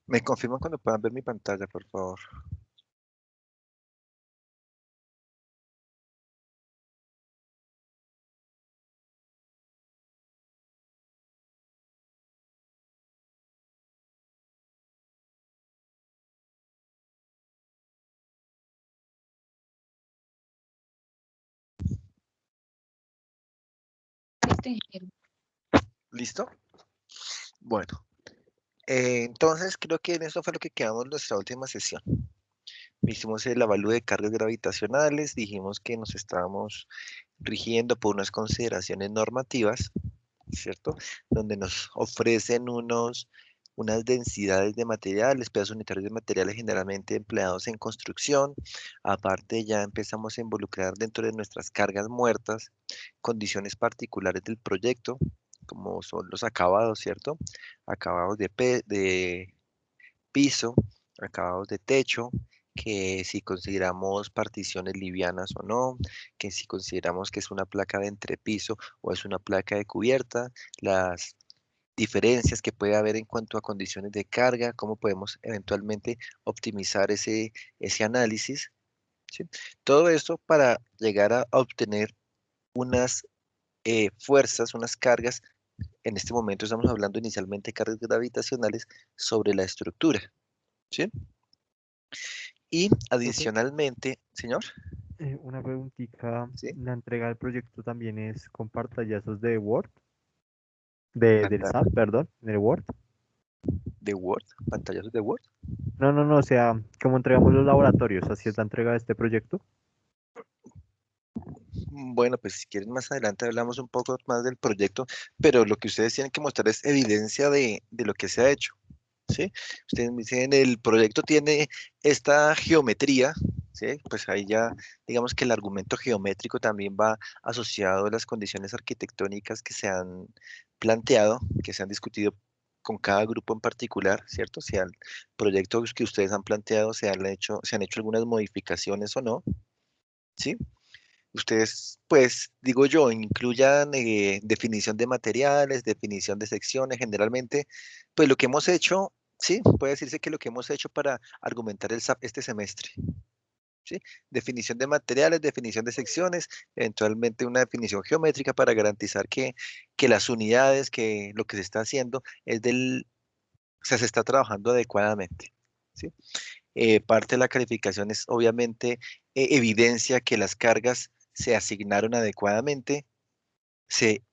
Me confirman cuando puedan ver mi pantalla, por favor. Listo, ingeniero. ¿Listo? Bueno, entonces creo que en eso fue lo que quedamos en nuestra última sesión. Hicimos el avalúo de cargas gravitacionales, dijimos que nos estábamos rigiendo por unas consideraciones normativas, ¿cierto? Donde nos ofrecen unas densidades de materiales, pesos unitarios de materiales generalmente empleados en construcción. Aparte, ya empezamos a involucrar dentro de nuestras cargas muertas condiciones particulares del proyecto, como son los acabados, ¿cierto? Acabados de piso, acabados de techo, que si consideramos particiones livianas o no, que si consideramos que es una placa de entrepiso o es una placa de cubierta, las diferencias que puede haber en cuanto a condiciones de carga, cómo podemos eventualmente optimizar ese análisis, ¿sí? Todo esto para llegar a obtener unas fuerzas, unas cargas. En este momento estamos hablando inicialmente de cargas gravitacionales sobre la estructura, ¿sí? Y Profe, adicionalmente, señor, una preguntita. ¿sí? ¿La entrega del proyecto también es con pantallazos de Word? Del Pantalla SAP, perdón, del Word. de Word, pantallazos de Word. No, no, no, o sea, ¿cómo entregamos los laboratorios? ¿Así es la entrega de este proyecto? Bueno, pues si quieren más adelante hablamos un poco más del proyecto, pero lo que ustedes tienen que mostrar es evidencia de lo que se ha hecho, ¿sí? Ustedes me dicen, el proyecto tiene esta geometría, ¿sí? Pues ahí ya, digamos que el argumento geométrico también va asociado a las condiciones arquitectónicas que se han planteado, que se han discutido con cada grupo en particular, ¿cierto? Si al proyecto que ustedes han planteado se han hecho algunas modificaciones o no, ¿sí? Ustedes, pues, digo yo, incluyan definición de materiales, definición de secciones, generalmente, pues lo que hemos hecho, sí, puede decirse que lo que hemos hecho para argumentar el SAP este semestre, ¿sí? Definición de materiales, definición de secciones, eventualmente una definición geométrica para garantizar que las unidades, que lo que se está haciendo o sea, se está trabajando adecuadamente, ¿sí? Parte de la calificación es obviamente evidencia que las cargas se asignaron adecuadamente, se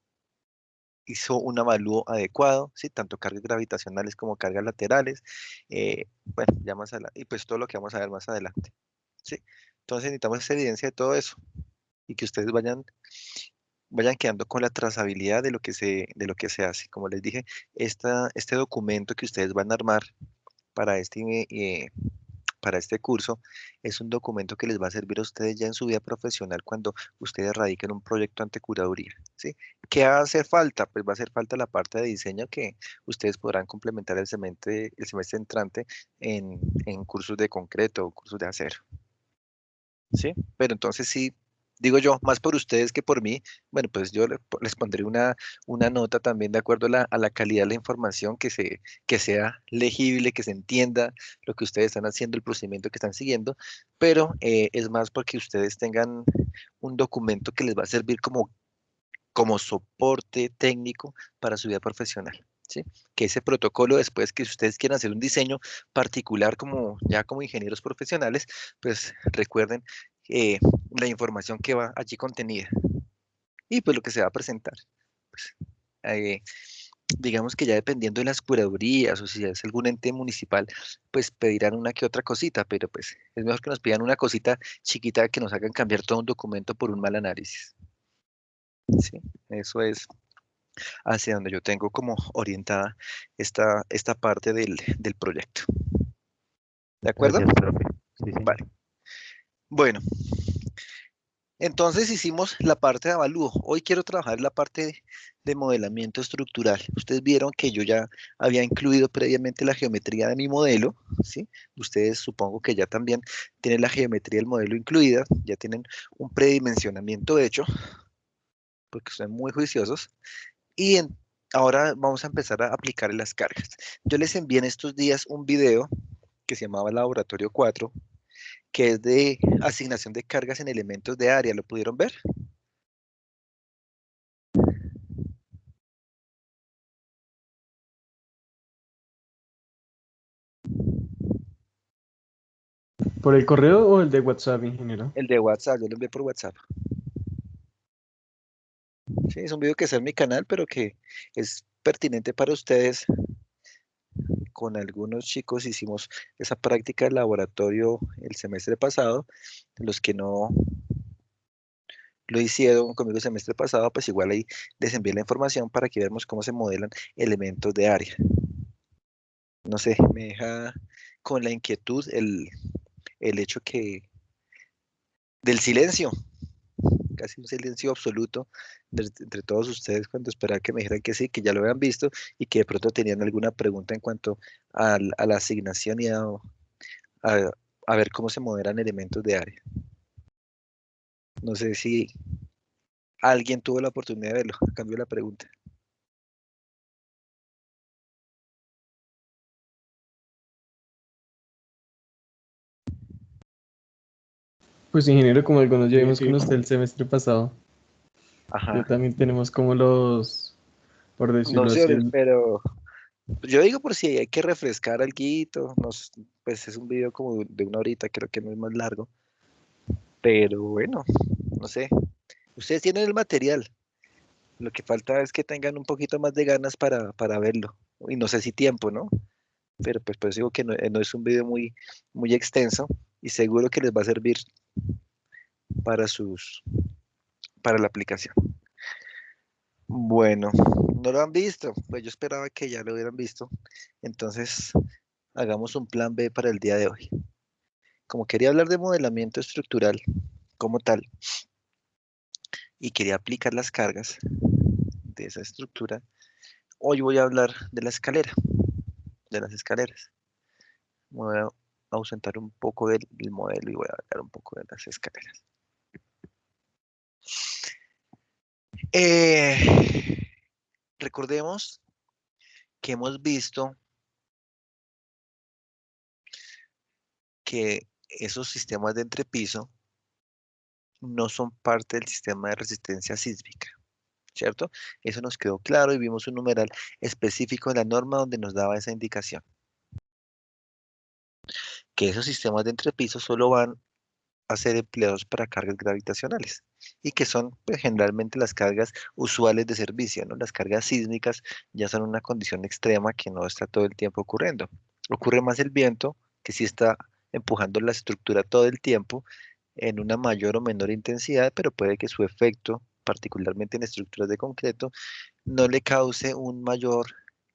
hizo un avalúo adecuado, ¿sí? Tanto cargas gravitacionales como cargas laterales, bueno, ya más adelante, y pues todo lo que vamos a ver más adelante, ¿sí? Entonces necesitamos esa evidencia de todo eso y que ustedes vayan quedando con la trazabilidad de lo que se hace. Como les dije, este documento que ustedes van a armar para para este curso es un documento que les va a servir a ustedes ya en su vida profesional cuando ustedes radiquen un proyecto ante curaduría, ¿sí? ¿Qué hace falta? Pues va a hacer falta la parte de diseño que ustedes podrán complementar el semestre entrante en cursos de concreto o cursos de acero, ¿sí? Pero entonces sí, digo yo, más por ustedes que por mí, bueno, pues yo les pondré una nota también de acuerdo a a la calidad de la información, que sea legible, que se entienda lo que ustedes están haciendo, el procedimiento que están siguiendo, pero es más porque ustedes tengan un documento que les va a servir como soporte técnico para su vida profesional. ¿Sí? Que ese protocolo después que si ustedes quieran hacer un diseño particular como ya como ingenieros profesionales, pues recuerden eh, la información que va allí contenida y pues lo que se va a presentar. Pues, eh, digamos que ya dependiendo de las curadurías o si es algún ente municipal, pues pedirán una que otra cosita, pero pues es mejor que nos pidan una cosita chiquita que nos hagan cambiar todo un documento por un mal análisis. Sí, eso es hacia donde yo tengo como orientada esta parte del proyecto. ¿De acuerdo? Gracias, profe. Sí, señor. Vale. Bueno, entonces hicimos la parte de avalúo. Hoy quiero trabajar la parte de modelamiento estructural. Ustedes vieron que yo ya había incluido previamente la geometría de mi modelo, ¿sí? Ustedes supongo que ya también tienen la geometría del modelo incluida, ya tienen un predimensionamiento hecho, porque son muy juiciosos. Y ahora vamos a empezar a aplicar las cargas. Yo les envié en estos días un video que se llamaba Laboratorio 4, que es de asignación de cargas en elementos de área. ¿Lo pudieron ver? ¿Por el correo o el de WhatsApp, ingeniero? El de WhatsApp, yo lo envié por WhatsApp. Sí, es un video que está en mi canal, pero que es pertinente para ustedes. Con algunos chicos hicimos esa práctica de laboratorio el semestre pasado. Los que no lo hicieron conmigo el semestre pasado, pues igual ahí les envié la información para que veamos cómo se modelan elementos de área. No sé, me deja con la inquietud el hecho que del silencio, casi un silencio absoluto entre todos ustedes cuando esperaba que me dijeran que sí, que ya lo habían visto y que de pronto tenían alguna pregunta en cuanto a la asignación y a- a ver cómo se modelan elementos de área. No sé si alguien tuvo la oportunidad de verlo. Cambió la pregunta. Pues ingeniero, como algunos ya Sí, vimos con sí. usted el semestre pasado, Ajá. yo también tenemos como los, por decirlo así, Nociones, pero yo digo por si hay que refrescar alguito, pues es un video como de una horita, creo que no es más largo, pero bueno, no sé. Ustedes tienen el material, lo que falta es que tengan un poquito más de ganas para verlo, y no sé si tiempo, ¿no? Pero pues por eso digo que no es un video muy extenso y seguro que les va a servir para para la aplicación. Bueno, no lo han visto, pues yo esperaba que ya lo hubieran visto, entonces hagamos un plan B para el día de hoy. Como quería hablar de modelamiento estructural como tal y quería aplicar las cargas de esa estructura, hoy voy a hablar de la escalera, de las escaleras. Me voy a ausentar un poco del modelo y voy a hablar un poco de las escaleras. Eh, recordemos que hemos visto que esos sistemas de entrepiso no son parte del sistema de resistencia sísmica, ¿cierto? Eso nos quedó claro y vimos un numeral específico en la norma donde nos daba esa indicación, que esos sistemas de entrepiso solo van a ser empleados para cargas gravitacionales y que son pues, generalmente las cargas usuales de servicio, ¿no? Las cargas sísmicas ya son una condición extrema que no está todo el tiempo ocurriendo. Ocurre más el viento, que sí está empujando la estructura todo el tiempo en una mayor o menor intensidad, pero puede que su efecto, particularmente en estructuras de concreto, no le cause un mayor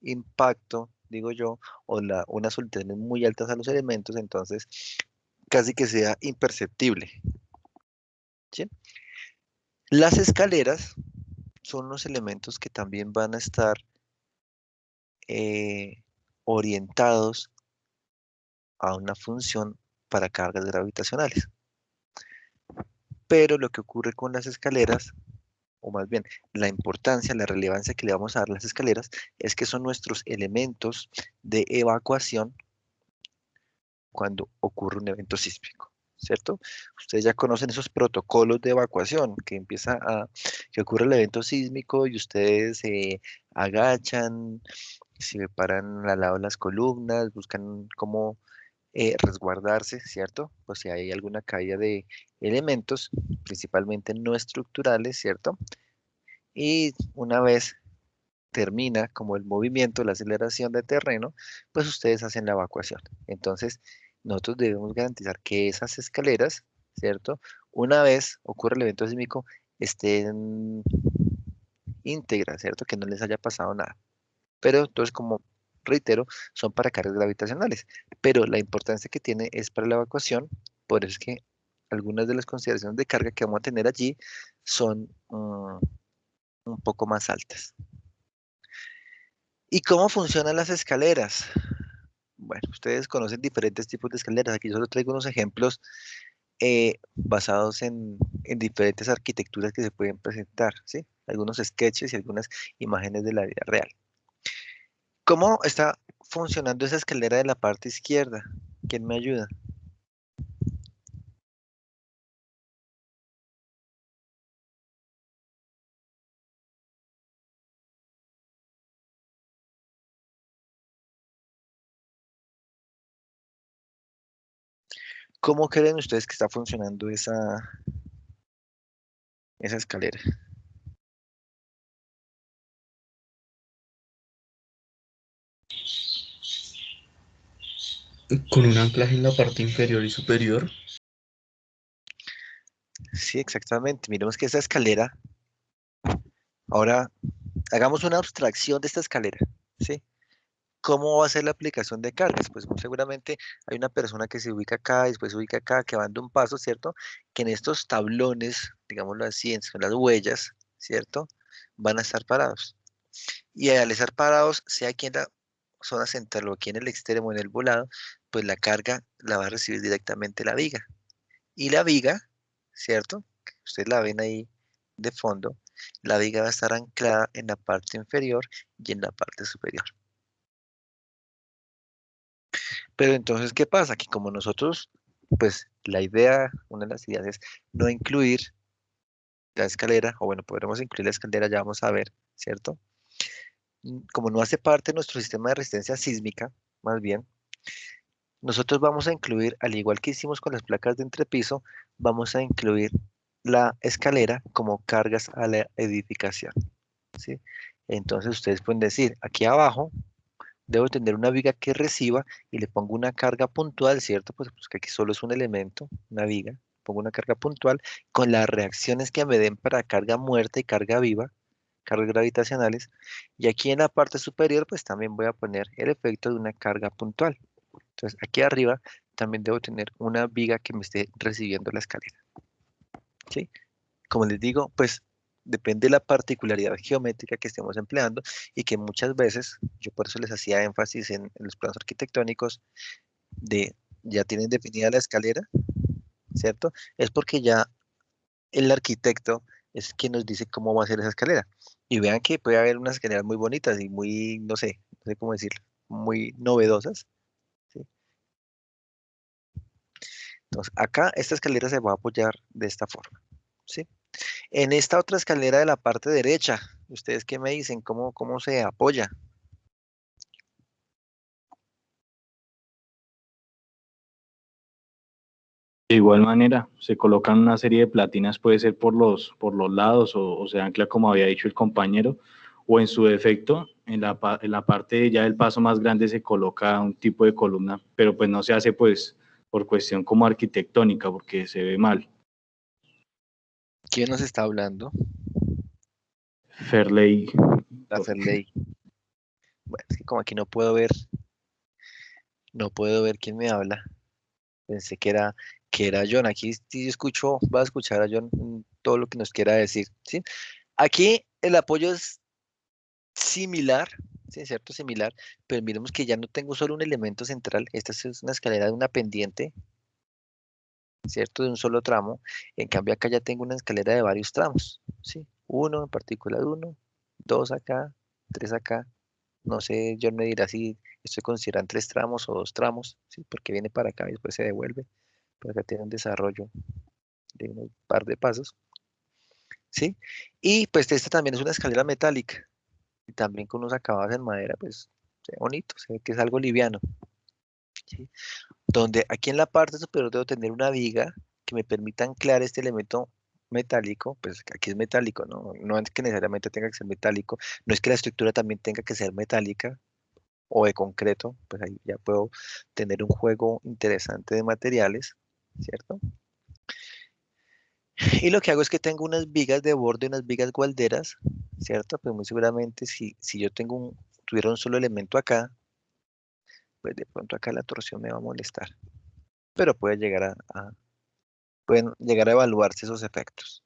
impacto, digo yo, o unas solidez muy altas a los elementos, entonces casi que sea imperceptible, ¿sí? Las escaleras son los elementos que también van a estar eh, orientados a una función para cargas gravitacionales. Pero lo que ocurre con las escaleras, o más bien la importancia, la relevancia que le vamos a dar a las escaleras, es que son nuestros elementos de evacuación cuando ocurre un evento sísmico, ¿cierto? Ustedes ya conocen esos protocolos de evacuación que ocurre el evento sísmico y ustedes se agachan, se paran al lado de las columnas, buscan cómo resguardarse, ¿cierto? Pues si hay alguna caída de elementos, principalmente no estructurales, ¿cierto? Y una vez termina como el movimiento, la aceleración de terreno, pues ustedes hacen la evacuación. Entonces, nosotros debemos garantizar que esas escaleras, ¿cierto? Una vez ocurre el evento sísmico, estén íntegras, ¿cierto? Que no les haya pasado nada. Pero entonces, como reitero, son para cargas gravitacionales. Pero la importancia que tiene es para la evacuación, por eso es que algunas de las consideraciones de carga que vamos a tener allí son un poco más altas. ¿Y cómo funcionan las escaleras? Bueno, ustedes conocen diferentes tipos de escaleras. Aquí solo traigo unos ejemplos basados en diferentes arquitecturas que se pueden presentar, ¿sí? Algunos sketches y algunas imágenes de la vida real. ¿Cómo está funcionando esa escalera de la parte izquierda? ¿Quién me ayuda? ¿Cómo creen ustedes que está funcionando esa escalera? Con un anclaje en la parte inferior y superior. Sí, exactamente. Miremos que esa escalera, ahora hagamos una abstracción de esta escalera, ¿sí? ¿Cómo va a ser la aplicación de cargas? Pues muy seguramente hay una persona que se ubica acá y después se ubica acá, que van de un paso, ¿cierto? Que en estos tablones, digámoslo así, son las huellas, ¿cierto? Van a estar parados. Y al estar parados, sea aquí en la zona central o aquí en el extremo, en el volado, pues la carga la va a recibir directamente la viga. Y la viga, ¿cierto? Ustedes la ven ahí de fondo, la viga va a estar anclada en la parte inferior y en la parte superior. Pero entonces, ¿qué pasa? Que como nosotros, pues la idea, una de las ideas es no incluir la escalera, o bueno, podremos incluir la escalera, ya vamos a ver, ¿cierto? Como no hace parte de nuestro sistema de resistencia sísmica, más bien, nosotros vamos a incluir, al igual que hicimos con las placas de entrepiso, vamos a incluir la escalera como cargas a la edificación, ¿sí? Entonces ustedes pueden decir, aquí abajo debo tener una viga que reciba y le pongo una carga puntual, ¿cierto? Pues que aquí solo es un elemento, una viga, pongo una carga puntual con las reacciones que me den para carga muerta y carga viva, cargas gravitacionales. Y aquí en la parte superior, pues también voy a poner el efecto de una carga puntual. Entonces, aquí arriba también debo tener una viga que me esté recibiendo la escalera, ¿sí? Como les digo, pues depende de la particularidad geométrica que estemos empleando y que muchas veces, yo por eso les hacía énfasis en los planos arquitectónicos de ya tienen definida la escalera, ¿cierto? Es porque ya el arquitecto es quien nos dice cómo va a ser esa escalera. Y vean que puede haber unas escaleras muy bonitas y muy, no sé cómo decirlo, muy novedosas, ¿sí? Entonces, acá esta escalera se va a apoyar de esta forma, ¿sí? En esta otra escalera de la parte derecha, ¿ustedes qué me dicen? ¿Cómo se apoya? De igual manera, se colocan una serie de platinas, puede ser por los lados o se ancla como había dicho el compañero, o en su defecto, en la parte ya del paso más grande se coloca un tipo de columna, pero pues no se hace pues por cuestión como arquitectónica, porque se ve mal. ¿Quién nos está hablando? Fairley, La Ferley. Bueno, es que como aquí no puedo ver quién me habla. Pensé que era John. Aquí sí escucho, va a escuchar a John todo lo que nos quiera decir, ¿sí? Aquí el apoyo es similar, ¿sí? ¿Cierto? Similar, pero miremos que ya no tengo solo un elemento central. Esta es una escalera de una pendiente, ¿cierto? De un solo tramo. En cambio acá ya tengo una escalera de varios tramos, ¿sí? Uno en particular, uno, dos acá, tres acá. No sé, John me dirá si estoy considerando tres tramos o dos tramos, ¿sí? Porque viene para acá y después se devuelve. Pero acá tiene un desarrollo de un par de pasos, ¿sí? Y pues esta también es una escalera metálica, y también con unos acabados en madera, pues se ve bonito, se ve que es algo liviano, ¿sí? Donde aquí en la parte superior debo tener una viga que me permita anclar este elemento metálico, pues aquí es metálico, ¿no? No es que necesariamente tenga que ser metálico, no es que la estructura también tenga que ser metálica o de concreto, pues ahí ya puedo tener un juego interesante de materiales, ¿cierto? Y lo que hago es que tengo unas vigas de borde, unas vigas gualderas, ¿cierto? Pues muy seguramente si yo tuviera un solo elemento acá, pues de pronto acá la torsión me va a molestar. Pero pueden llegar a evaluarse esos efectos,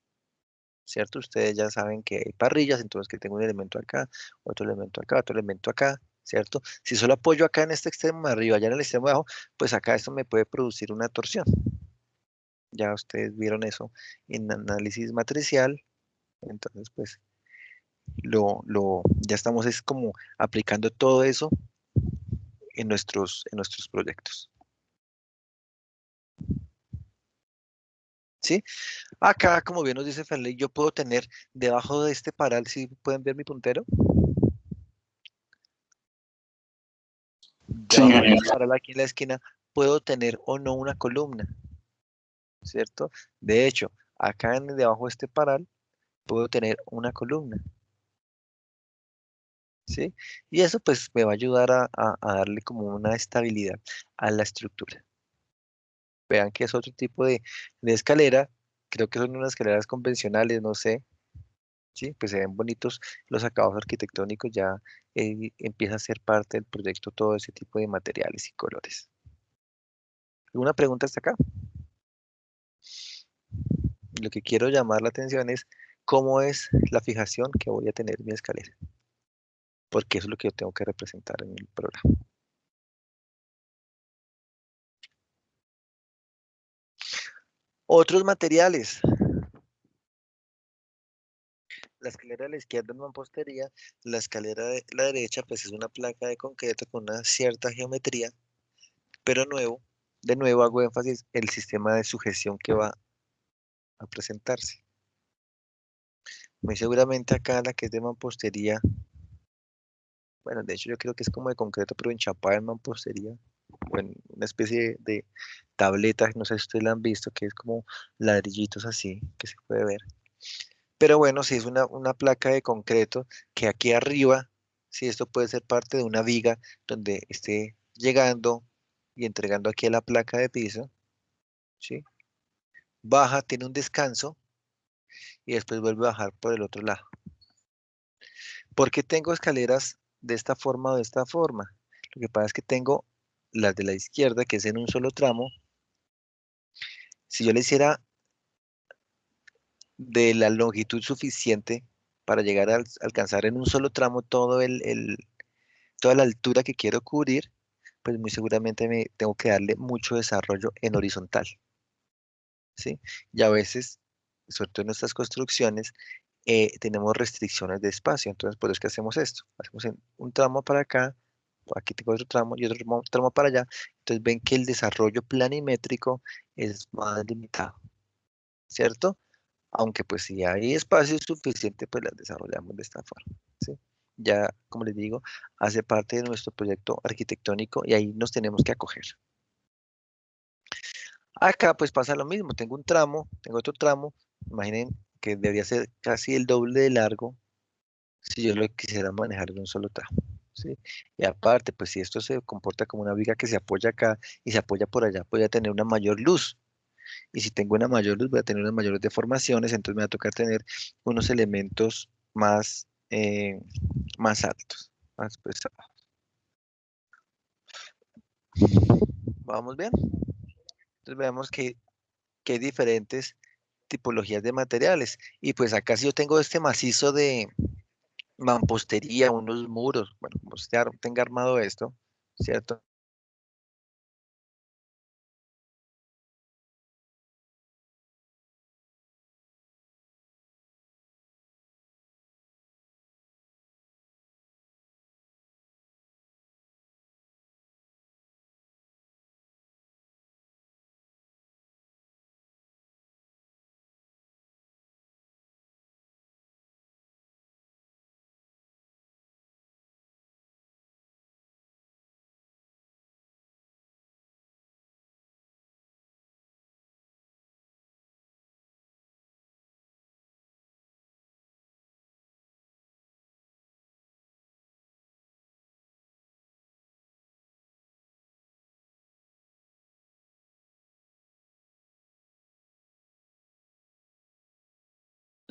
¿cierto? Ustedes ya saben que hay parrillas, entonces que tengo un elemento acá, otro elemento acá, ¿cierto? Si solo apoyo acá en este extremo de arriba, allá en el extremo de abajo, pues acá esto me puede producir una torsión, Ya ustedes vieron eso en análisis matricial, entonces pues ya estamos es como aplicando todo eso en nuestros proyectos. ¿Sí? Acá, como bien nos dice Fernley, yo puedo tener debajo de este paral, si pueden ver mi puntero, Sí, debajo de ingeniero. este paral aquí en la esquina, puedo tener o no una columna, ¿cierto? De hecho, acá debajo de este paral, puedo tener una columna, ¿sí? Y eso pues me va a ayudar a darle como una estabilidad a la estructura. Vean que es otro tipo de escalera, creo que son unas escaleras convencionales, no sé, ¿sí? Pues se ven bonitos los acabados arquitectónicos, ya empieza a ser parte del proyecto todo ese tipo de materiales y colores. ¿Alguna pregunta hasta acá? Lo que quiero llamar la atención es cómo es la fijación que voy a tener en mi escalera, porque eso es lo que yo tengo que representar en el programa. Otros materiales. La escalera de la izquierda es mampostería, la escalera de la derecha pues es una placa de concreto con una cierta geometría, pero de nuevo hago énfasis en el sistema de sujeción que va a presentarse. Muy seguramente acá la que es de mampostería, bueno, de hecho yo creo que es como de concreto, pero enchapada en mampostería, o en una especie de tableta, no sé si ustedes la han visto, que es como ladrillitos así, que se puede ver. Pero bueno, si es una placa de concreto, que aquí arriba, si esto puede ser parte de una viga donde esté llegando y entregando aquí a la placa de piso, ¿sí? Baja, tiene un descanso y después vuelve a bajar por el otro lado. ¿Por qué tengo escaleras de esta forma o de esta forma? Lo que pasa es que tengo las de la izquierda, que es en un solo tramo. Si yo le hiciera de la longitud suficiente para llegar a alcanzar en un solo tramo toda la altura que quiero cubrir, pues muy seguramente me tengo que darle mucho desarrollo en horizontal, ¿sí? Y a veces, sobre todo en nuestras construcciones, tenemos restricciones de espacio, entonces por eso es que hacemos esto. Hacemos un tramo para acá, aquí tengo otro tramo y otro tramo para allá, entonces ven que el desarrollo planimétrico es más limitado, ¿cierto? Aunque pues si hay espacio suficiente, pues las desarrollamos de esta forma, ¿sí? Ya, como les digo, hace parte de nuestro proyecto arquitectónico y ahí nos tenemos que acoger. Acá pues pasa lo mismo, tengo un tramo, tengo otro tramo, imaginen que debería ser casi el doble de largo si yo lo quisiera manejar de un solo tramo, ¿sí? Y aparte, pues si esto se comporta como una viga que se apoya acá y se apoya por allá, voy a tener una mayor luz. Y si tengo una mayor luz, voy a tener unas mayores deformaciones, entonces me va a tocar tener unos elementos más altos, más pesados. ¿Vamos bien? Entonces veamos que hay diferentes tipologías de materiales. Y pues acá si yo tengo este macizo de mampostería, unos muros, bueno, como usted tenga armado esto, ¿cierto?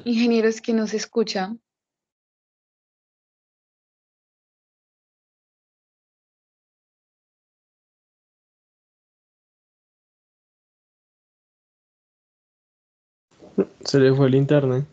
Ingeniero, es que no se escucha. Se le fue el internet.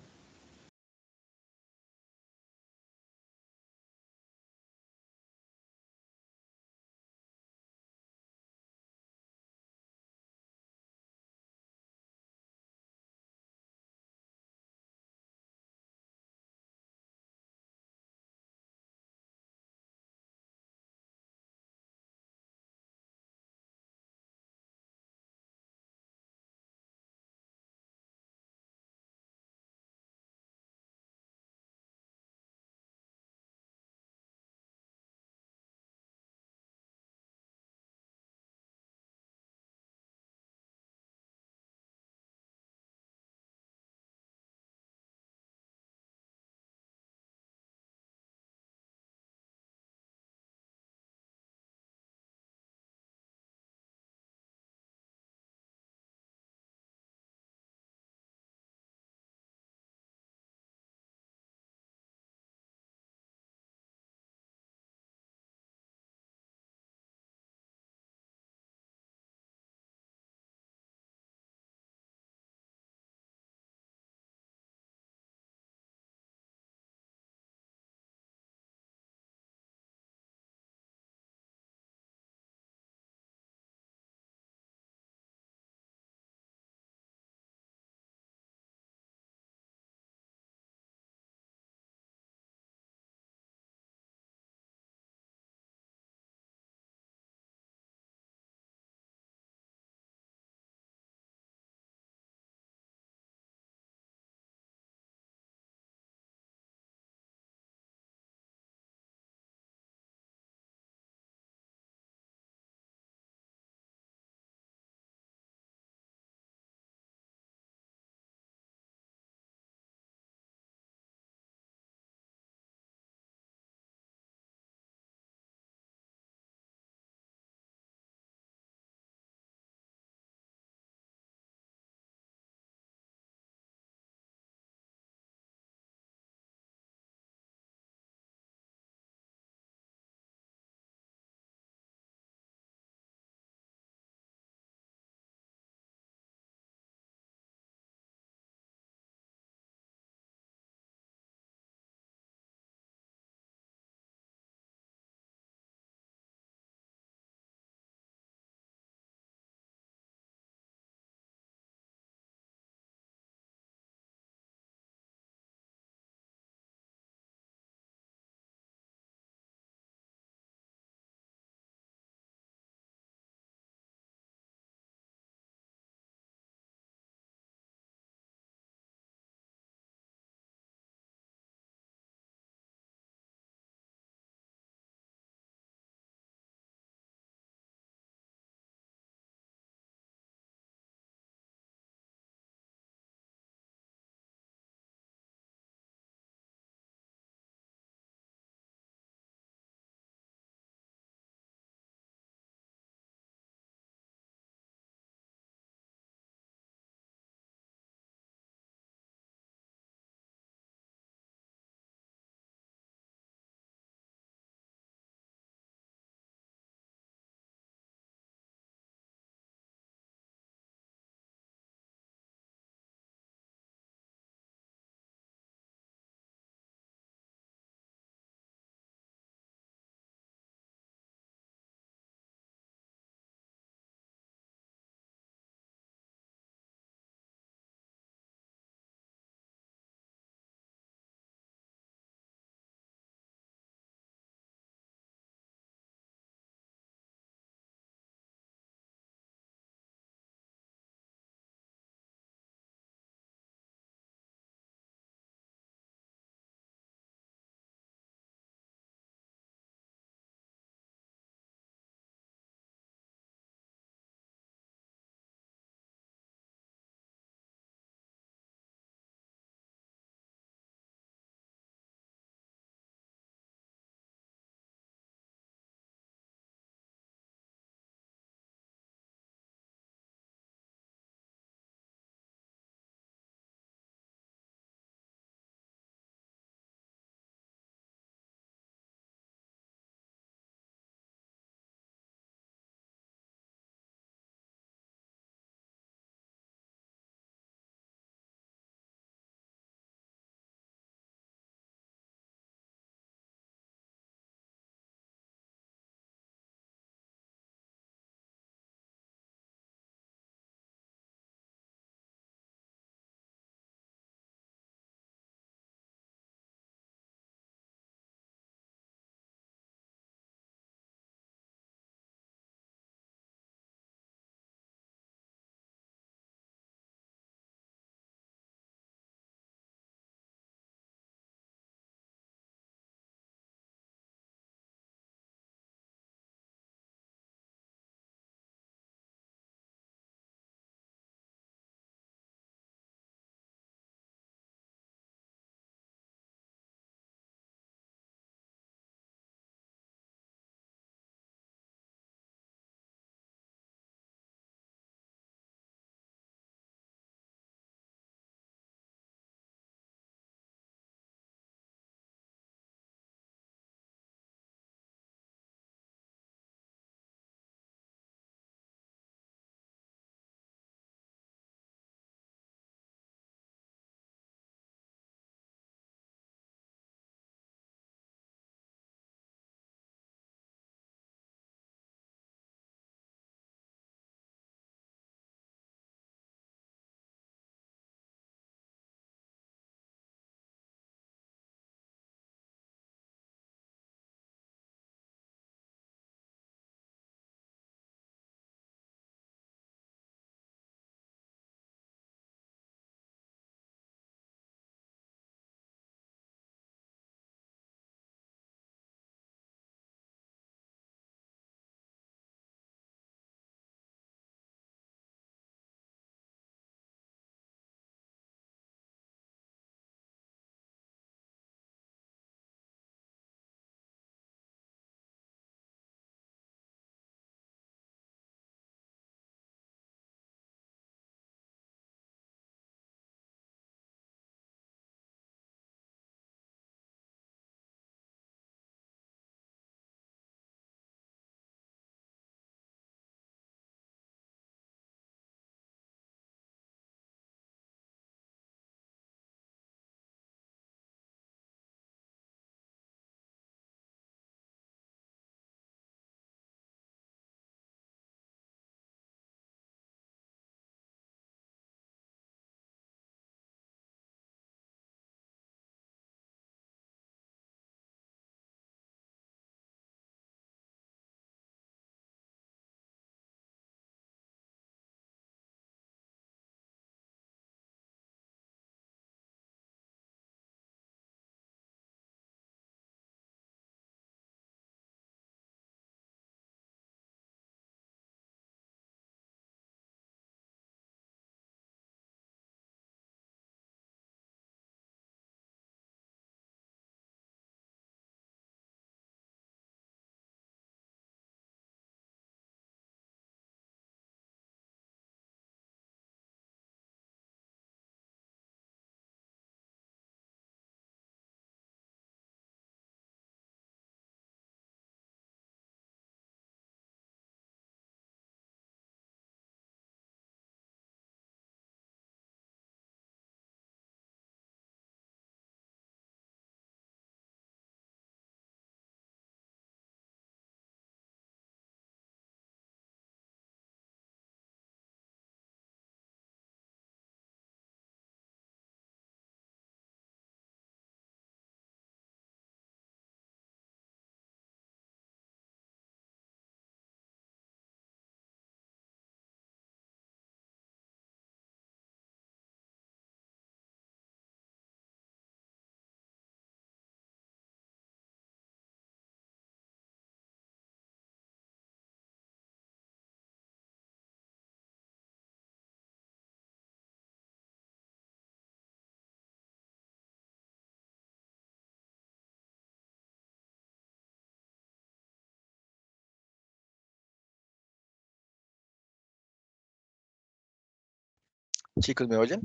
Chicos, ¿me oyen?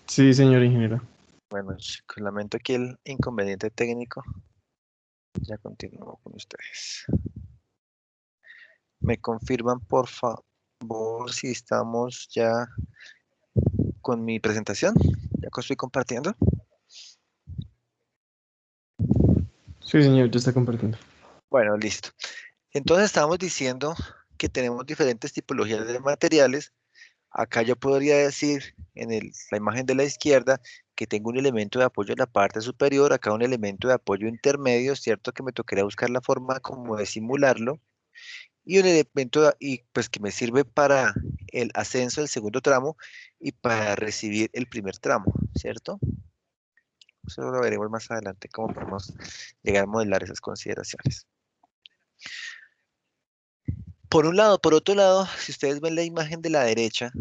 Sí, señor ingeniero. Bueno, chicos, lamento aquí el inconveniente técnico. Ya continúo con ustedes. ¿Me confirman, por favor, si estamos ya con mi presentación? ¿Ya que estoy compartiendo? Sí, señor, ya está compartiendo. Bueno, listo. Entonces estábamos diciendo que tenemos diferentes tipologías de materiales. Acá yo podría decir en la imagen de la izquierda que tengo un elemento de apoyo en la parte superior, acá un elemento de apoyo intermedio, ¿cierto? Que me tocaría buscar la forma como de simularlo. Y un elemento y pues que me sirve para el ascenso del segundo tramo y para recibir el primer tramo, ¿cierto? Eso lo veremos más adelante, cómo podemos llegar a modelar esas consideraciones. Por un lado, por otro lado, si ustedes ven la imagen de la derecha,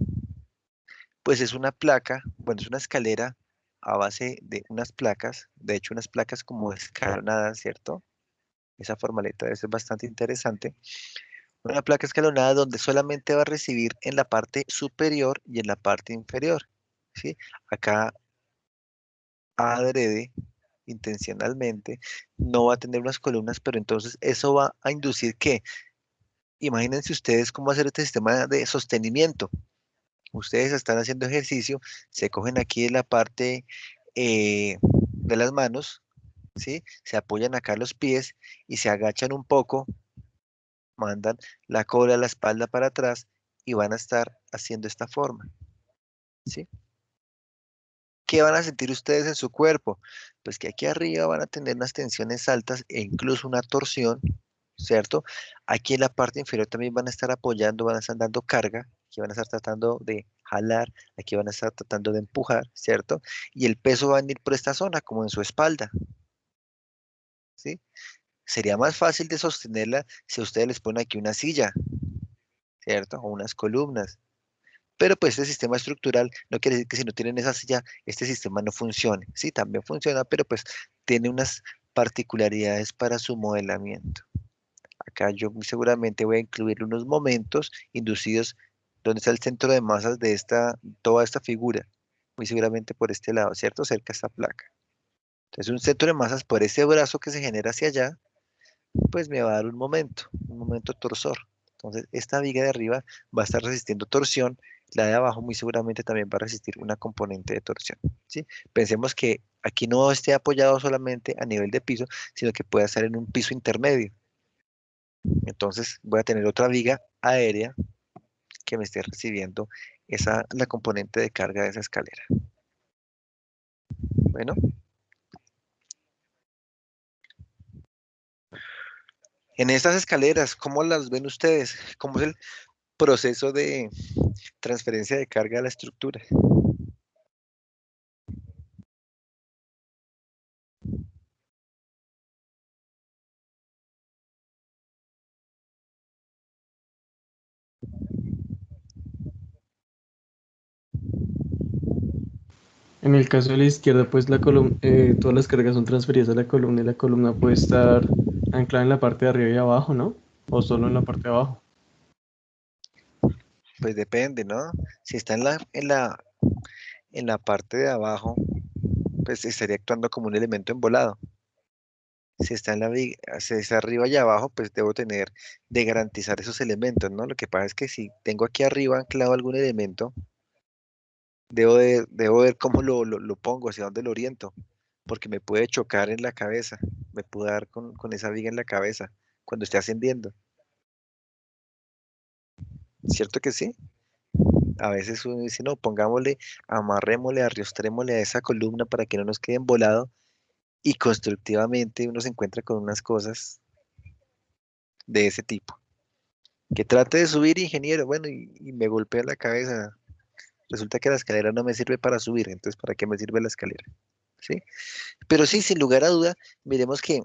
pues es una placa, bueno, es una escalera a base de unas placas, de hecho unas placas como escalonadas, ¿cierto? Esa formaleta debe ser bastante interesante. Una placa escalonada donde solamente va a recibir en la parte superior y en la parte inferior, ¿sí? Acá adrede, intencionalmente, no va a tener unas columnas, pero entonces eso va a inducir que, imagínense ustedes cómo hacer este sistema de sostenimiento. Ustedes están haciendo ejercicio, se cogen aquí en la parte de las manos, ¿sí? Se apoyan acá los pies y se agachan un poco, mandan la cola, la espalda para atrás y van a estar haciendo esta forma, ¿sí? ¿Qué van a sentir ustedes en su cuerpo? Pues que aquí arriba van a tener unas tensiones altas e incluso una torsión, ¿cierto? Aquí en la parte inferior también van a estar apoyando, van a estar dando carga, aquí van a estar tratando de jalar, aquí van a estar tratando de empujar, ¿cierto? Y el peso va a venir por esta zona, como en su espalda, ¿sí? Sería más fácil de sostenerla si a ustedes les ponen aquí una silla, ¿cierto? O unas columnas. Pero pues este sistema estructural no quiere decir que si no tienen esa silla, este sistema no funcione. Sí, también funciona, pero pues tiene unas particularidades para su modelamiento. Acá yo muy seguramente voy a incluir unos momentos inducidos donde está el centro de masas de toda esta figura. Muy seguramente por este lado, ¿cierto? Cerca de esta placa. Entonces un centro de masas por ese brazo que se genera hacia allá, pues me va a dar un momento torsor. Entonces, esta viga de arriba va a estar resistiendo torsión, la de abajo muy seguramente también va a resistir una componente de torsión, ¿sí? Pensemos que aquí no esté apoyado solamente a nivel de piso, sino que pueda estar en un piso intermedio. Entonces, voy a tener otra viga aérea que me esté recibiendo la componente de carga de esa escalera. Bueno, en estas escaleras, ¿cómo las ven ustedes? ¿Cómo es el proceso de transferencia de carga a la estructura? En el caso de la izquierda, pues todas las cargas son transferidas a la columna y la columna puede estar anclada en la parte de arriba y abajo, ¿no? O solo en la parte de abajo. Pues depende, ¿no? Si está en la parte de abajo, pues estaría actuando como un elemento embolado. Si está si está arriba y abajo, pues debo tener de garantizar esos elementos, ¿no? Lo que pasa es que si tengo aquí arriba anclado algún elemento, debo ver cómo lo pongo, hacia dónde lo oriento, porque me puede chocar en la cabeza, me puede dar con esa viga en la cabeza cuando esté ascendiendo. ¿Cierto que sí? A veces uno dice, no, pongámosle, amarrémosle, arriostrémosle a esa columna para que no nos quede embolado y constructivamente uno se encuentra con unas cosas de ese tipo. Que trate de subir, ingeniero, bueno, y me golpea la cabeza. Resulta que la escalera no me sirve para subir, entonces ¿para qué me sirve la escalera? ¿Sí? Pero sí, sin lugar a duda, miremos que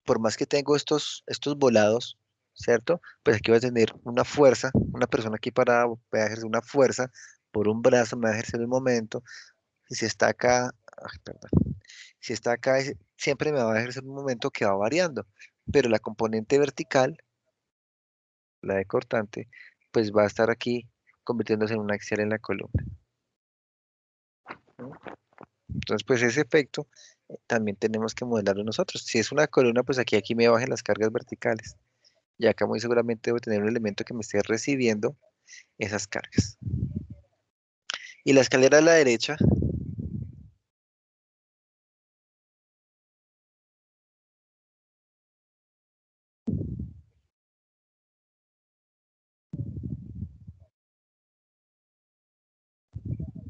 por más que tengo estos volados, ¿cierto? Pues aquí voy a tener una fuerza, una persona aquí parada va a ejercer una fuerza por un brazo, me va a ejercer un momento, y si está acá, ay, perdón, si está acá, siempre me va a ejercer un momento que va variando, pero la componente vertical, la de cortante, pues va a estar aquí convirtiéndose en un axial en la columna. Entonces, pues ese efecto también tenemos que modelarlo nosotros. Si es una columna, pues aquí me bajen las cargas verticales. Y acá muy seguramente debo tener un elemento que me esté recibiendo esas cargas. Y la escalera a la derecha,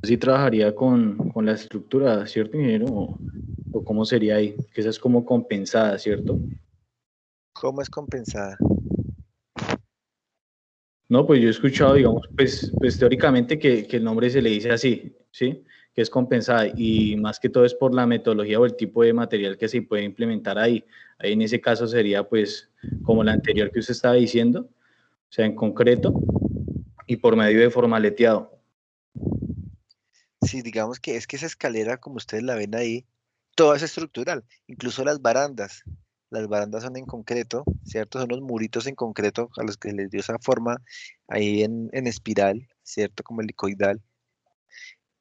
Sí trabajaría con la estructura, ¿cierto, ingeniero? O cómo sería ahí, que esa es como compensada, ¿cierto? ¿cómo es compensada? No, pues yo he escuchado, digamos, pues teóricamente que el nombre se le dice así, ¿sí? Que es compensada y más que todo es por la metodología o el tipo de material que se puede implementar ahí. Ahí en ese caso sería pues como la anterior que usted estaba diciendo, o sea, en concreto y por medio de formaleteado. Sí, digamos que es que esa escalera, como ustedes la ven ahí, todo es estructural, incluso las barandas. Las barandas son en concreto, ¿cierto? Son los muritos en concreto a los que les dio esa forma ahí en espiral, ¿cierto? Como helicoidal,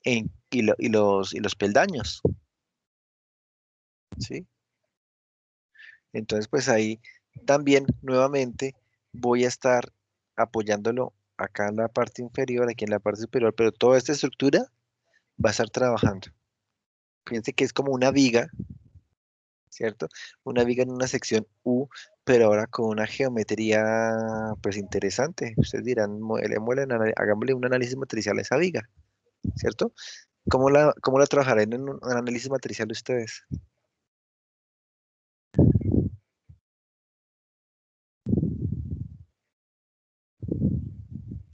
y los peldaños, ¿sí? Entonces, pues ahí también nuevamente voy a estar apoyándolo acá en la parte inferior, aquí en la parte superior, pero toda esta estructura va a estar trabajando. Fíjense que es como una viga, ¿cierto? Una viga en una sección U, pero ahora con una geometría pues interesante. Ustedes dirán, hagámosle un análisis matricial a esa viga, ¿cierto? ¿Cómo la trabajarán en un análisis matricial ustedes?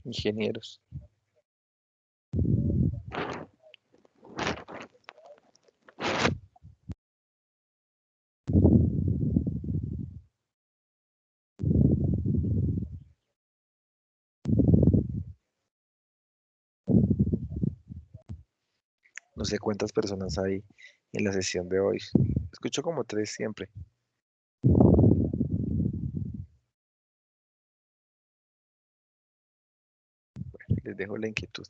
Ingenieros. No sé cuántas personas hay en la sesión de hoy. Escucho como 3 siempre. Les dejo la inquietud.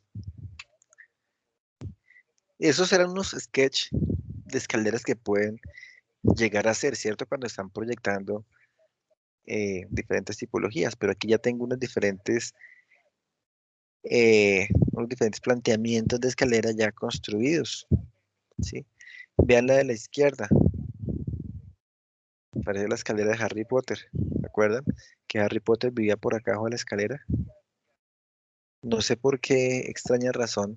Esos eran unos sketch de escaleras que pueden llegar a ser, ¿cierto? Cuando están proyectando diferentes tipologías, pero aquí ya tengo unos diferentes planteamientos de escalera ya construidos, ¿sí? Vean la de la izquierda, parece la escalera de Harry Potter, ¿se acuerdan? Que Harry Potter vivía por acá abajo de la escalera. No sé por qué extraña razón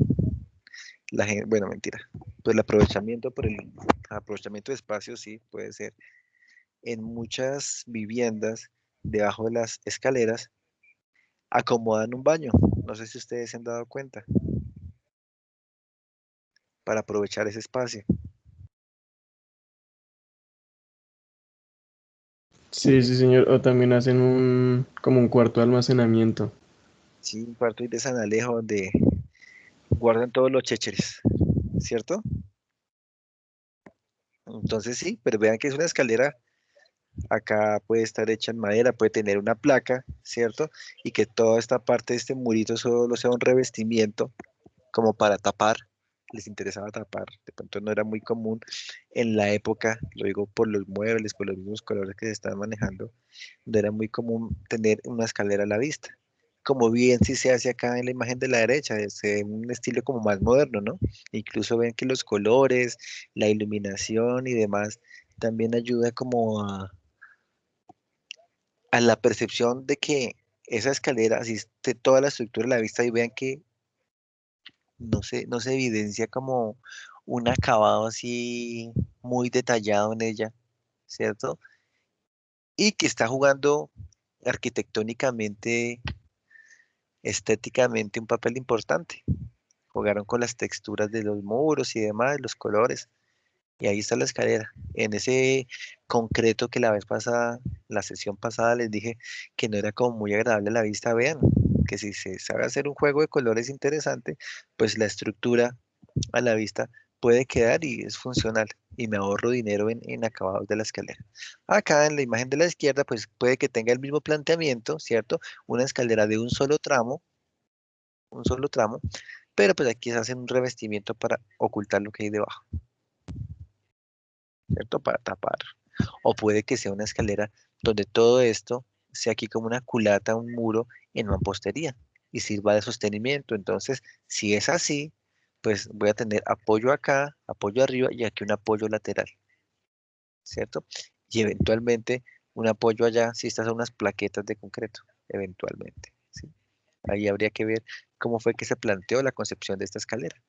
la gente, bueno, mentira, pues el aprovechamiento de espacio sí puede ser. En muchas viviendas, debajo de las escaleras, acomodan un baño. No sé si ustedes se han dado cuenta, para aprovechar ese espacio. Sí, sí, señor. O también hacen como un cuarto de almacenamiento. Sí, un cuarto de San Alejo donde guardan todos los chécheres, ¿cierto? Entonces sí, pero vean que es una escalera, acá puede estar hecha en madera, puede tener una placa, ¿cierto? Y que toda esta parte de este murito solo sea un revestimiento como para tapar, les interesaba tapar, de pronto no era muy común en la época, lo digo por los muebles, por los mismos colores que se estaban manejando, no era muy común tener una escalera a la vista. Como bien sí se hace acá en la imagen de la derecha, es un estilo como más moderno, ¿no? Incluso ven que los colores, la iluminación y demás también ayuda como a la percepción de que esa escalera, así esté toda la estructura a la vista y vean que no se evidencia como un acabado así muy detallado en ella, ¿cierto? Y que está jugando arquitectónicamente, estéticamente un papel importante. Jugaron con las texturas de los muros y demás, los colores. Y ahí está la escalera. En ese concreto que la vez pasada, la sesión pasada les dije que no era como muy agradable a la vista, vean, que si se sabe hacer un juego de colores interesante, pues la estructura a la vista puede quedar y es funcional y me ahorro dinero en acabados de la escalera. Acá en la imagen de la izquierda, pues puede que tenga el mismo planteamiento, ¿cierto? Una escalera de un solo tramo, pero pues aquí se hace un revestimiento para ocultar lo que hay debajo, ¿cierto? Para tapar. O puede que sea una escalera donde todo esto sea aquí como una culata, un muro en mampostería y sirva de sostenimiento. Entonces, si es así, pues voy a tener apoyo acá, apoyo arriba y aquí un apoyo lateral, ¿cierto? Y eventualmente un apoyo allá si estas son unas plaquetas de concreto, eventualmente, ¿sí? Ahí habría que ver cómo fue que se planteó la concepción de esta escalera.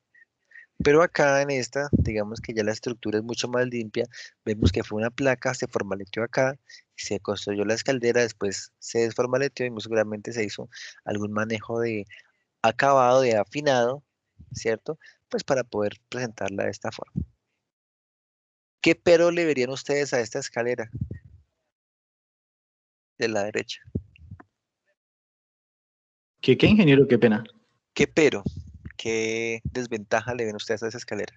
Pero acá en esta, digamos que ya la estructura es mucho más limpia. Vemos que fue una placa, se formaleteó acá, se construyó la escaldera, después se desformaleteó y muy seguramente se hizo algún manejo de acabado, de afinado, ¿cierto? Pues para poder presentarla de esta forma. ¿Qué pero le verían ustedes a esta escalera de la derecha? ¿Qué, ingeniero? Qué pena. ¿Qué pero? ¿Qué desventaja le ven ustedes a esa escalera?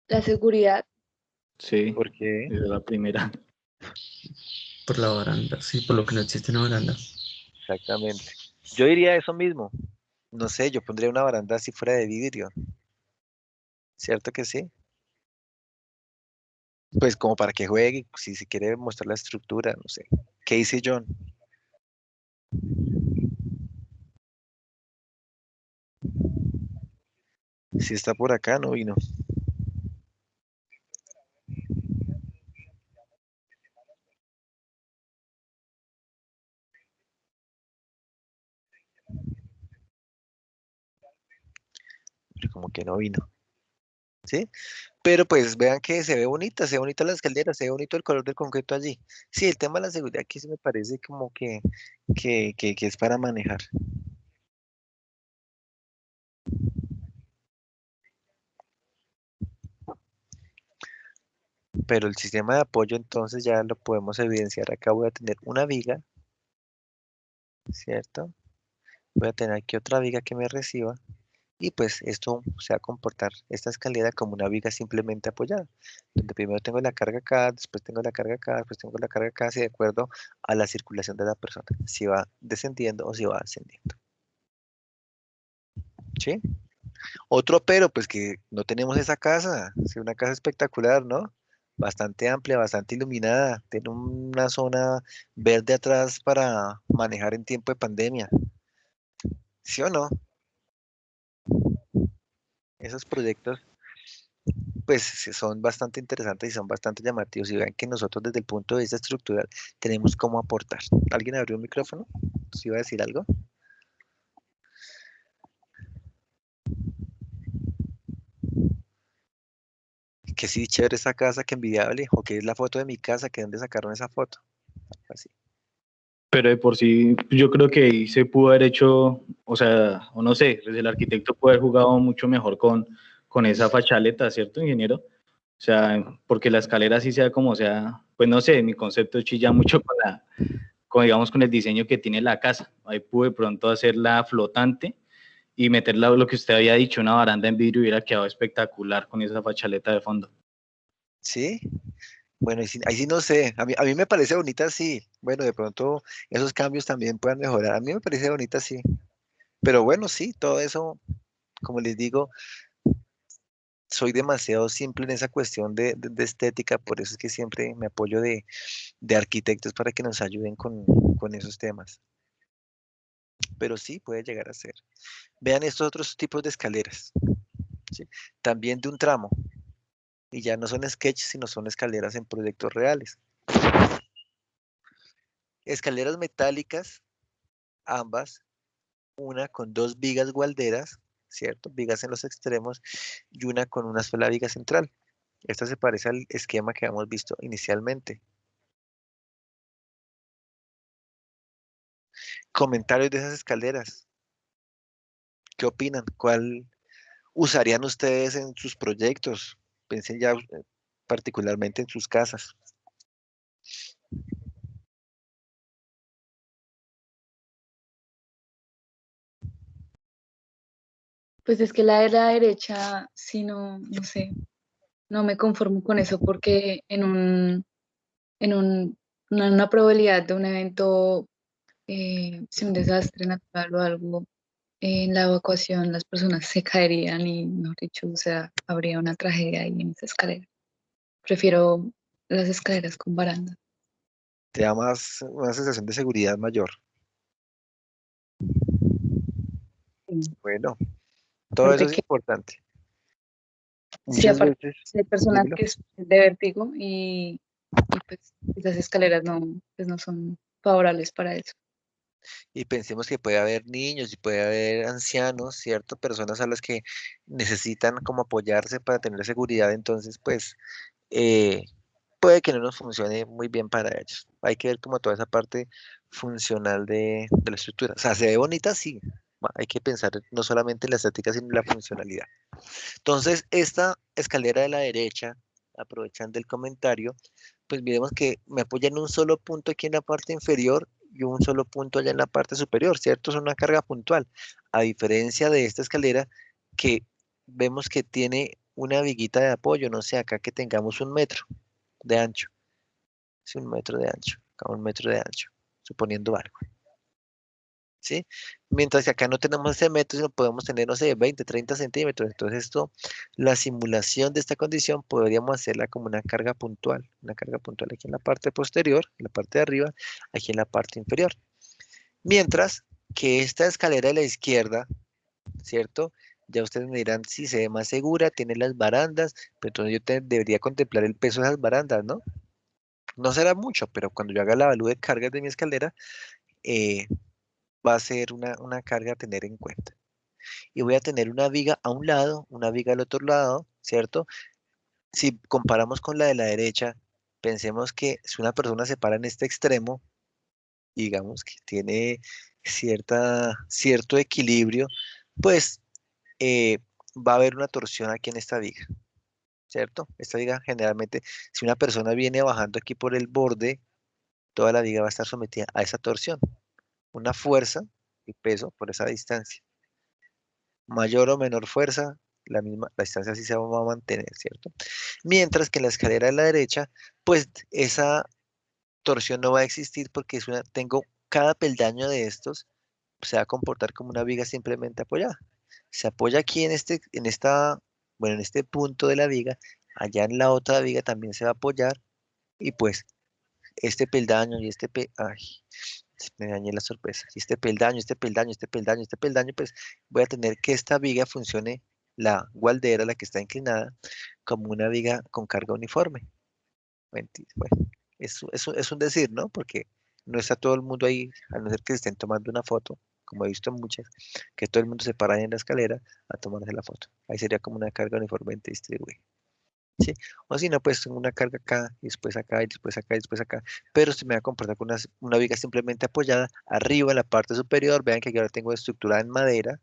La seguridad. Sí, Porque esa es la primera. Por la baranda, sí, por lo que no existe una baranda. exactamente. Yo diría eso mismo. No sé, yo pondría una baranda si fuera de vidrio. ¿Cierto que sí? Pues como para que juegue, si se quiere mostrar la estructura, no sé. ¿Qué dice John? Si está por acá, no vino. Pero como que no vino. ¿Sí? Pero pues vean que se ve bonita la escalera, se ve bonito el color del concreto allí. Sí, el tema de la seguridad aquí sí me parece como que es para manejar. Pero el sistema de apoyo entonces ya lo podemos evidenciar. Acá voy a tener una viga, ¿cierto? Voy a tener aquí otra viga que me reciba. Y pues esto se va a comportar esta escalera como una viga simplemente apoyada, donde primero tengo la carga acá, después tengo la carga acá, después tengo la carga acá, así de acuerdo a la circulación de la persona, si va descendiendo o si va ascendiendo. ¿Sí? Otro pero, pues que no tenemos esa casa, es una casa espectacular, ¿no? Bastante amplia, bastante iluminada, tiene una zona verde atrás para manejar en tiempo de pandemia, ¿sí o no? Esos proyectos pues son bastante interesantes y son bastante llamativos. Y vean que nosotros desde el punto de vista estructural tenemos cómo aportar. ¿Alguien abrió un micrófono? ¿Sí iba a decir algo? Que sí, chévere esa casa, que envidiable. O que es la foto de mi casa, que dónde sacaron esa foto. Así. Pero de por sí, yo creo que ahí se pudo haber hecho, o sea, o no sé, pues el arquitecto puede haber jugado mucho mejor con esa fachaleta, ¿cierto, ingeniero? O sea, porque la escalera sí sea como sea, pues no sé, mi concepto chilla mucho digamos, con el diseño que tiene la casa. Ahí pude pronto hacerla flotante y meterla, lo que usted había dicho, una baranda en vidrio hubiera quedado espectacular con esa fachaleta de fondo. ¿Sí? Bueno, ahí sí no sé. A mí me parece bonita, sí. Bueno, de pronto esos cambios también puedan mejorar. A mí me parece bonita, sí. Pero bueno, sí, todo eso, como les digo, soy demasiado simple en esa cuestión de estética, por eso es que siempre me apoyo de arquitectos para que nos ayuden con esos temas. Pero sí puede llegar a ser. Vean estos otros tipos de escaleras, ¿sí? También de un tramo, y ya no son sketches, sino son escaleras en proyectos reales. Escaleras metálicas, ambas, una con dos vigas gualderas, ¿cierto? Vigas en los extremos y una con una sola viga central. Esta se parece al esquema que hemos visto inicialmente. Comentarios de esas escaleras. ¿Qué opinan? ¿Cuál usarían ustedes en sus proyectos? Piensen ya particularmente en sus casas. Pues es que la de la derecha, sí, no sé, no me conformo con eso porque en una probabilidad de un evento, si un desastre natural o algo, en la evacuación las personas se caerían y, mejor dicho, o sea, habría una tragedia ahí en esa escalera. Prefiero las escaleras con baranda. Te da más una sensación de seguridad mayor. Sí. Bueno, todo eso Aparte es que, importante. sí, Muchas aparte veces, hay personas dímelo. que es de vértigo y pues esas escaleras pues no son favorables para eso. Y pensemos que puede haber niños y puede haber ancianos, ¿cierto? Personas a las que necesitan como apoyarse para tener seguridad, entonces pues eh, puede que no nos funcione muy bien para ellos. Hay que ver como toda esa parte funcional de la estructura. O sea, se ve bonita, sí. Hay que pensar no solamente en la estética, sino en la funcionalidad. Entonces, esta escalera de la derecha, aprovechando el comentario, pues miremos que me apoya en un solo punto aquí en la parte inferior y un solo punto allá en la parte superior, ¿cierto? Es una carga puntual. A diferencia de esta escalera que vemos que tiene una viguita de apoyo, no sé, acá que tengamos 1 metro de ancho, es 1 metro de ancho, acá 1 metro de ancho, suponiendo algo. ¿Sí? Mientras que acá no tenemos ese metro, sino podemos tener, no sé, 20, 30 centímetros. Entonces esto, la simulación de esta condición podríamos hacerla como una carga puntual aquí en la parte posterior, en la parte de arriba, aquí en la parte inferior. Mientras que esta escalera de la izquierda, ¿cierto? Ya ustedes me dirán si se ve más segura, tiene las barandas, pero entonces yo debería contemplar el peso de esas barandas, ¿no? No será mucho, pero cuando yo haga la evalúe de cargas de mi escalera, eh, va a ser una carga a tener en cuenta. Y voy a tener una viga a un lado, una viga al otro lado, ¿cierto? Si comparamos con la de la derecha, pensemos que si una persona se para en este extremo, digamos que tiene cierto equilibrio, pues eh, va a haber una torsión aquí en esta viga, ¿cierto? Esta viga generalmente, si una persona viene bajando aquí por el borde, toda la viga va a estar sometida a esa torsión, una fuerza y peso por esa distancia. Mayor o menor fuerza, la distancia sí se va a mantener, ¿cierto? Mientras que en la escalera de la derecha, pues esa torsión no va a existir porque tengo cada peldaño de estos se va a comportar como una viga simplemente apoyada. Se apoya aquí en este punto de la viga, allá en la otra viga también se va a apoyar y pues este peldaño y ay, me dañé la sorpresa. Y este peldaño, pues voy a tener que esta viga funcione, la gualdera, la que está inclinada, como una viga con carga uniforme. Bueno, es un decir, ¿no? Porque no está todo el mundo ahí, a no ser que se estén tomando una foto, como he visto en muchas, que todo el mundo se para ahí en la escalera a tomarse la foto. Ahí sería como una carga uniformemente distribuida. ¿Sí? O si no, pues tengo una carga acá, y después acá, y después acá, y después acá. Pero se me va a comportar con una viga simplemente apoyada arriba en la parte superior. Vean que aquí ahora tengo estructura en madera,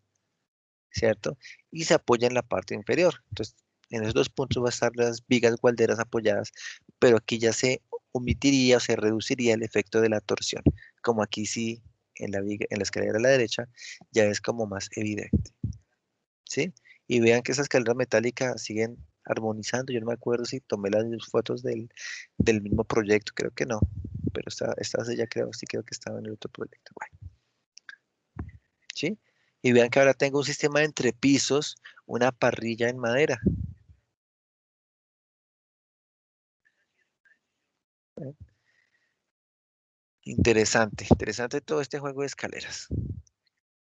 ¿cierto? Y se apoya en la parte inferior. Entonces, en esos dos puntos va a estar las vigas gualderas apoyadas, pero aquí ya se omitiría o se reduciría el efecto de la torsión. Como aquí sí, en la escalera a la derecha, ya es como más evidente. ¿Sí? Y vean que esas escaleras metálicas siguen armonizando. Yo no me acuerdo si tomé las fotos del mismo proyecto, creo que no, pero esta ya creo que estaba en el otro proyecto. Bueno, ¿sí? Y vean que ahora tengo un sistema de entrepisos, una parrilla en madera. Interesante, interesante todo este juego de escaleras.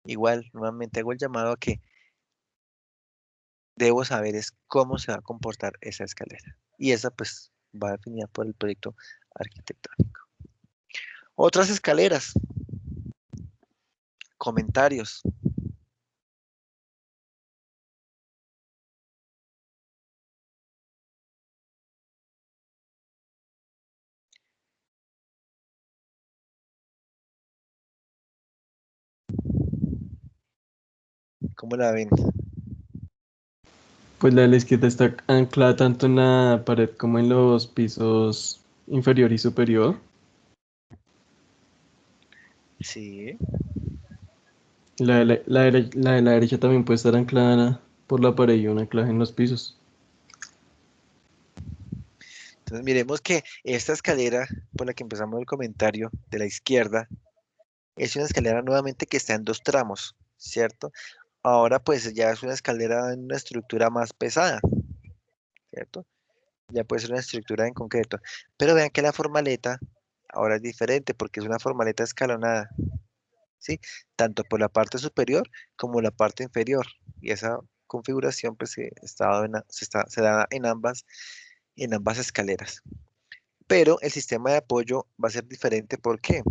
Igual, nuevamente hago el llamado a que debo saber es cómo se va a comportar esa escalera. Y esa pues va definida por el proyecto arquitectónico. Otras escaleras, comentarios. ¿Cómo la ven? Pues la de la izquierda está anclada tanto en la pared como en los pisos inferior y superior. Sí. La de la derecha también puede estar anclada por la pared y un anclaje en los pisos. Entonces miremos que esta escalera por la que empezamos el comentario de la izquierda es una escalera nuevamente que está en dos tramos, ¿cierto? Ahora pues ya es una escalera en una estructura más pesada, ¿cierto? Ya puede ser una estructura en concreto. Pero vean que la formaleta ahora es diferente porque es una formaleta escalonada, ¿sí? Tanto por la parte superior como la parte inferior. Y esa configuración pues se da en ambas escaleras. Pero el sistema de apoyo va a ser diferente. ¿Por qué?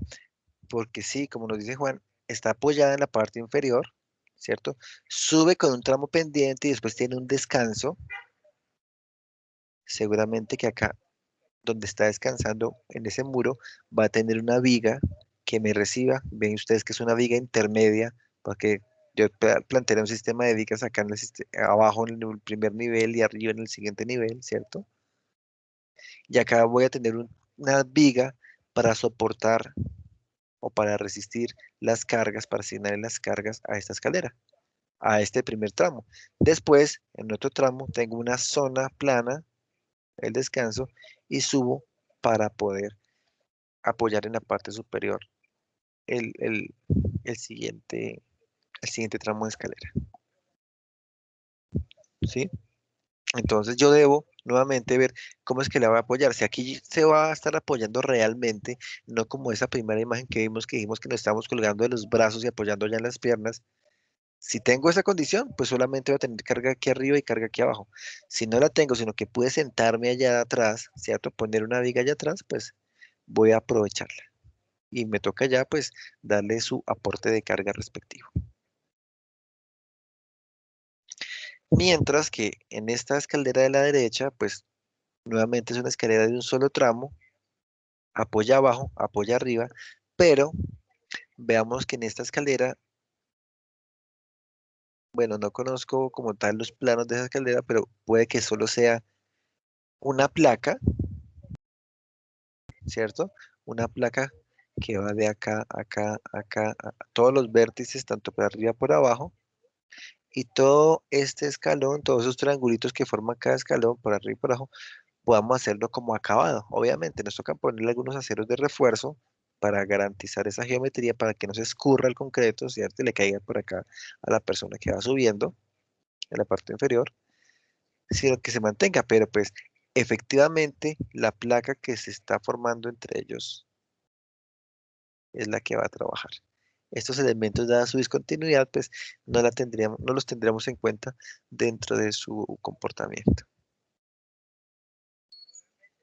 Porque sí, como nos dice Juan, está apoyada en la parte inferior, ¿cierto? Sube con un tramo pendiente y después tiene un descanso. Seguramente que acá, donde está descansando, en ese muro, va a tener una viga que me reciba. Ven ustedes que es una viga intermedia, porque yo plantearé un sistema de vigas acá abajo en el primer nivel y arriba en el siguiente nivel, ¿cierto? Y acá voy a tener una viga para soportar o para resistir las cargas, para asignarle las cargas a esta escalera, a este primer tramo. Después, en otro tramo, tengo una zona plana, el descanso, y subo para poder apoyar en la parte superior el, el, el siguiente tramo de escalera. ¿Sí? Entonces yo debo nuevamente ver cómo es que la va a apoyar. Si aquí se va a estar apoyando realmente, no como esa primera imagen que dijimos que nos estábamos colgando de los brazos y apoyando ya en las piernas. Si tengo esa condición, pues solamente voy a tener carga aquí arriba y carga aquí abajo. Si no la tengo, sino que pude sentarme allá atrás, ¿cierto? Poner una viga allá atrás, pues voy a aprovecharla. Y me toca ya, pues, darle su aporte de carga respectivo. Mientras que en esta escalera de la derecha, pues, nuevamente es una escalera de un solo tramo, apoya abajo, apoya arriba, pero veamos que en esta escalera, bueno, no conozco como tal los planos de esa escalera, pero puede que solo sea una placa, ¿cierto? Una placa que va de acá, acá, acá, a todos los vértices, tanto por arriba como por abajo, y todo este escalón, todos esos triangulitos que forman cada escalón, por arriba y por abajo, podamos hacerlo como acabado. Obviamente, nos toca ponerle algunos aceros de refuerzo para garantizar esa geometría, para que no se escurra el concreto, ¿cierto? Y le caiga por acá a la persona que va subiendo, en la parte inferior, sino que se mantenga, pero pues efectivamente la placa que se está formando entre ellos es la que va a trabajar. Estos elementos, dada su discontinuidad, pues no los tendríamos en cuenta dentro de su comportamiento.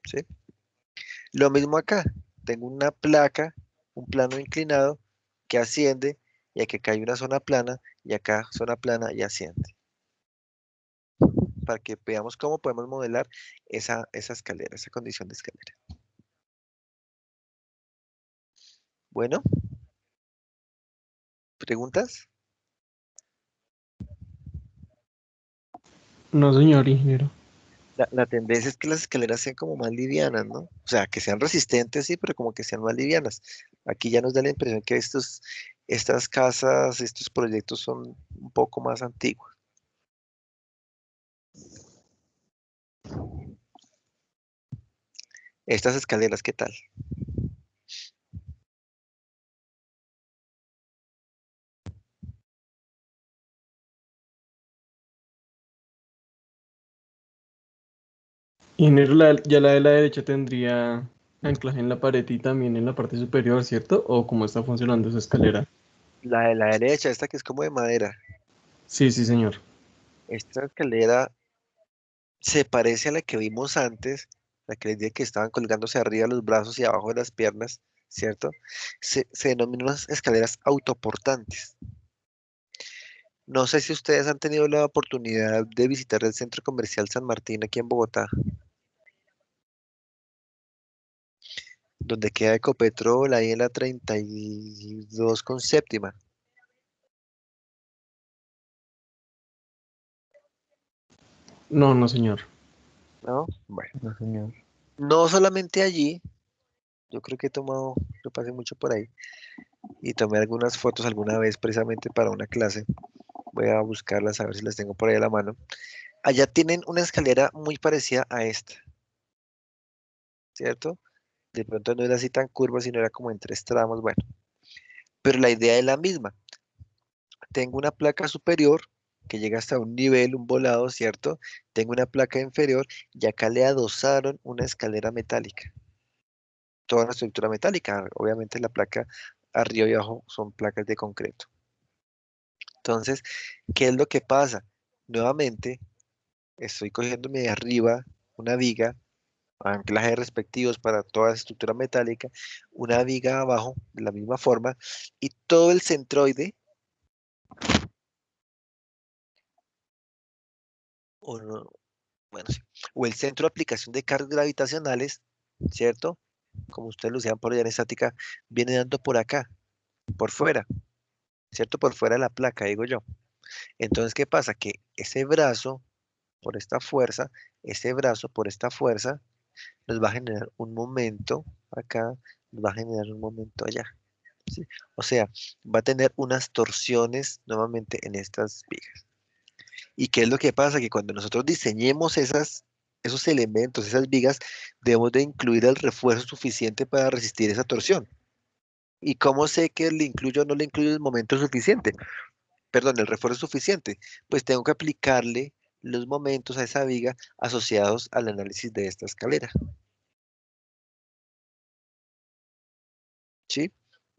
¿Sí? Lo mismo acá, tengo una placa, un plano inclinado que asciende y aquí acá hay una zona plana y acá zona plana y asciende. Para que veamos cómo podemos modelar esa escalera, esa condición de escalera. Bueno, ¿preguntas? No, señor ingeniero. La tendencia es que las escaleras sean como más livianas, ¿no? O sea, que sean resistentes, sí, pero como que sean más livianas. Aquí ya nos da la impresión que estas casas, estos proyectos son un poco más antiguos. Estas escaleras, ¿qué tal? Ingeniero, ya la de la derecha tendría anclaje en la pared y también en la parte superior, ¿cierto? ¿O cómo está funcionando esa escalera? La de la derecha, esta que es como de madera. Sí, sí, señor. Esta escalera se parece a la que vimos antes, la que les dije que estaban colgándose arriba de los brazos y abajo de las piernas, ¿cierto? Se denominan unas escaleras autoportantes. No sé si ustedes han tenido la oportunidad de visitar el Centro Comercial San Martín aquí en Bogotá, donde queda Ecopetrol, ahí en la 32 con séptima, No, no, señor. ¿no? Bueno, No, señor. no solamente allí, yo creo que yo pasé mucho por ahí, y tomé algunas fotos alguna vez precisamente para una clase. Voy a buscarlas a ver si las tengo por ahí a la mano. Allá tienen una escalera muy parecida a esta, ¿cierto? De pronto no era así tan curva, sino era como en tres tramos, bueno. Pero la idea es la misma. Tengo una placa superior que llega hasta un nivel, un volado, ¿cierto? Tengo una placa inferior y acá le adosaron una escalera metálica. Toda una estructura metálica. Obviamente la placa arriba y abajo son placas de concreto. Entonces, ¿qué es lo que pasa? Nuevamente, estoy cogiéndome de arriba una viga, anclajes respectivos para toda la estructura metálica, una viga abajo de la misma forma y todo el centroide, o, bueno, sí, o el centro de aplicación de cargas gravitacionales, ¿cierto? Como ustedes lo decían por allá en estática, viene dando por acá, por fuera, ¿cierto? Por fuera de la placa, digo yo. Entonces, ¿qué pasa? Que ese brazo, por esta fuerza, ese brazo, por esta fuerza, nos va a generar un momento acá, nos va a generar un momento allá. ¿Sí? O sea, va a tener unas torsiones nuevamente en estas vigas. ¿Y qué es lo que pasa? Que cuando nosotros diseñemos esos elementos, esas vigas, debemos de incluir el refuerzo suficiente para resistir esa torsión. ¿Y cómo sé que le incluyo o no le incluyo el momento suficiente? Perdón, el refuerzo suficiente. Pues tengo que aplicarle los momentos a esa viga asociados al análisis de esta escalera. ¿Sí?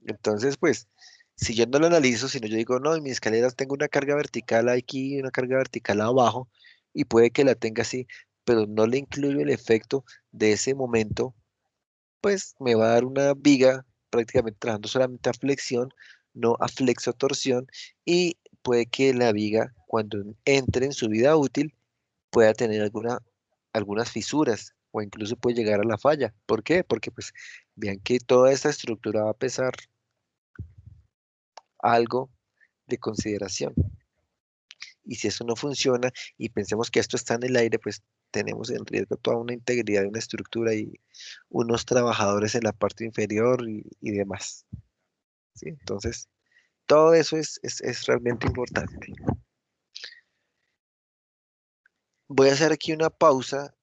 Entonces, pues, si yo no lo analizo, sino yo digo, no, en mis escaleras tengo una carga vertical aquí y una carga vertical abajo, y puede que la tenga así, pero no le incluyo el efecto de ese momento, pues me va a dar una viga prácticamente trabajando solamente a flexión, no a flexotorsión, y puede que la viga, cuando entre en su vida útil, pueda tener algunas fisuras o incluso puede llegar a la falla. ¿Por qué? Porque pues vean que toda esta estructura va a pesar algo de consideración. Y si eso no funciona y pensemos que esto está en el aire, pues tenemos en riesgo toda una integridad de una estructura y unos trabajadores en la parte inferior y demás. ¿Sí? Entonces, todo eso es realmente importante. Voy a hacer aquí una pausa.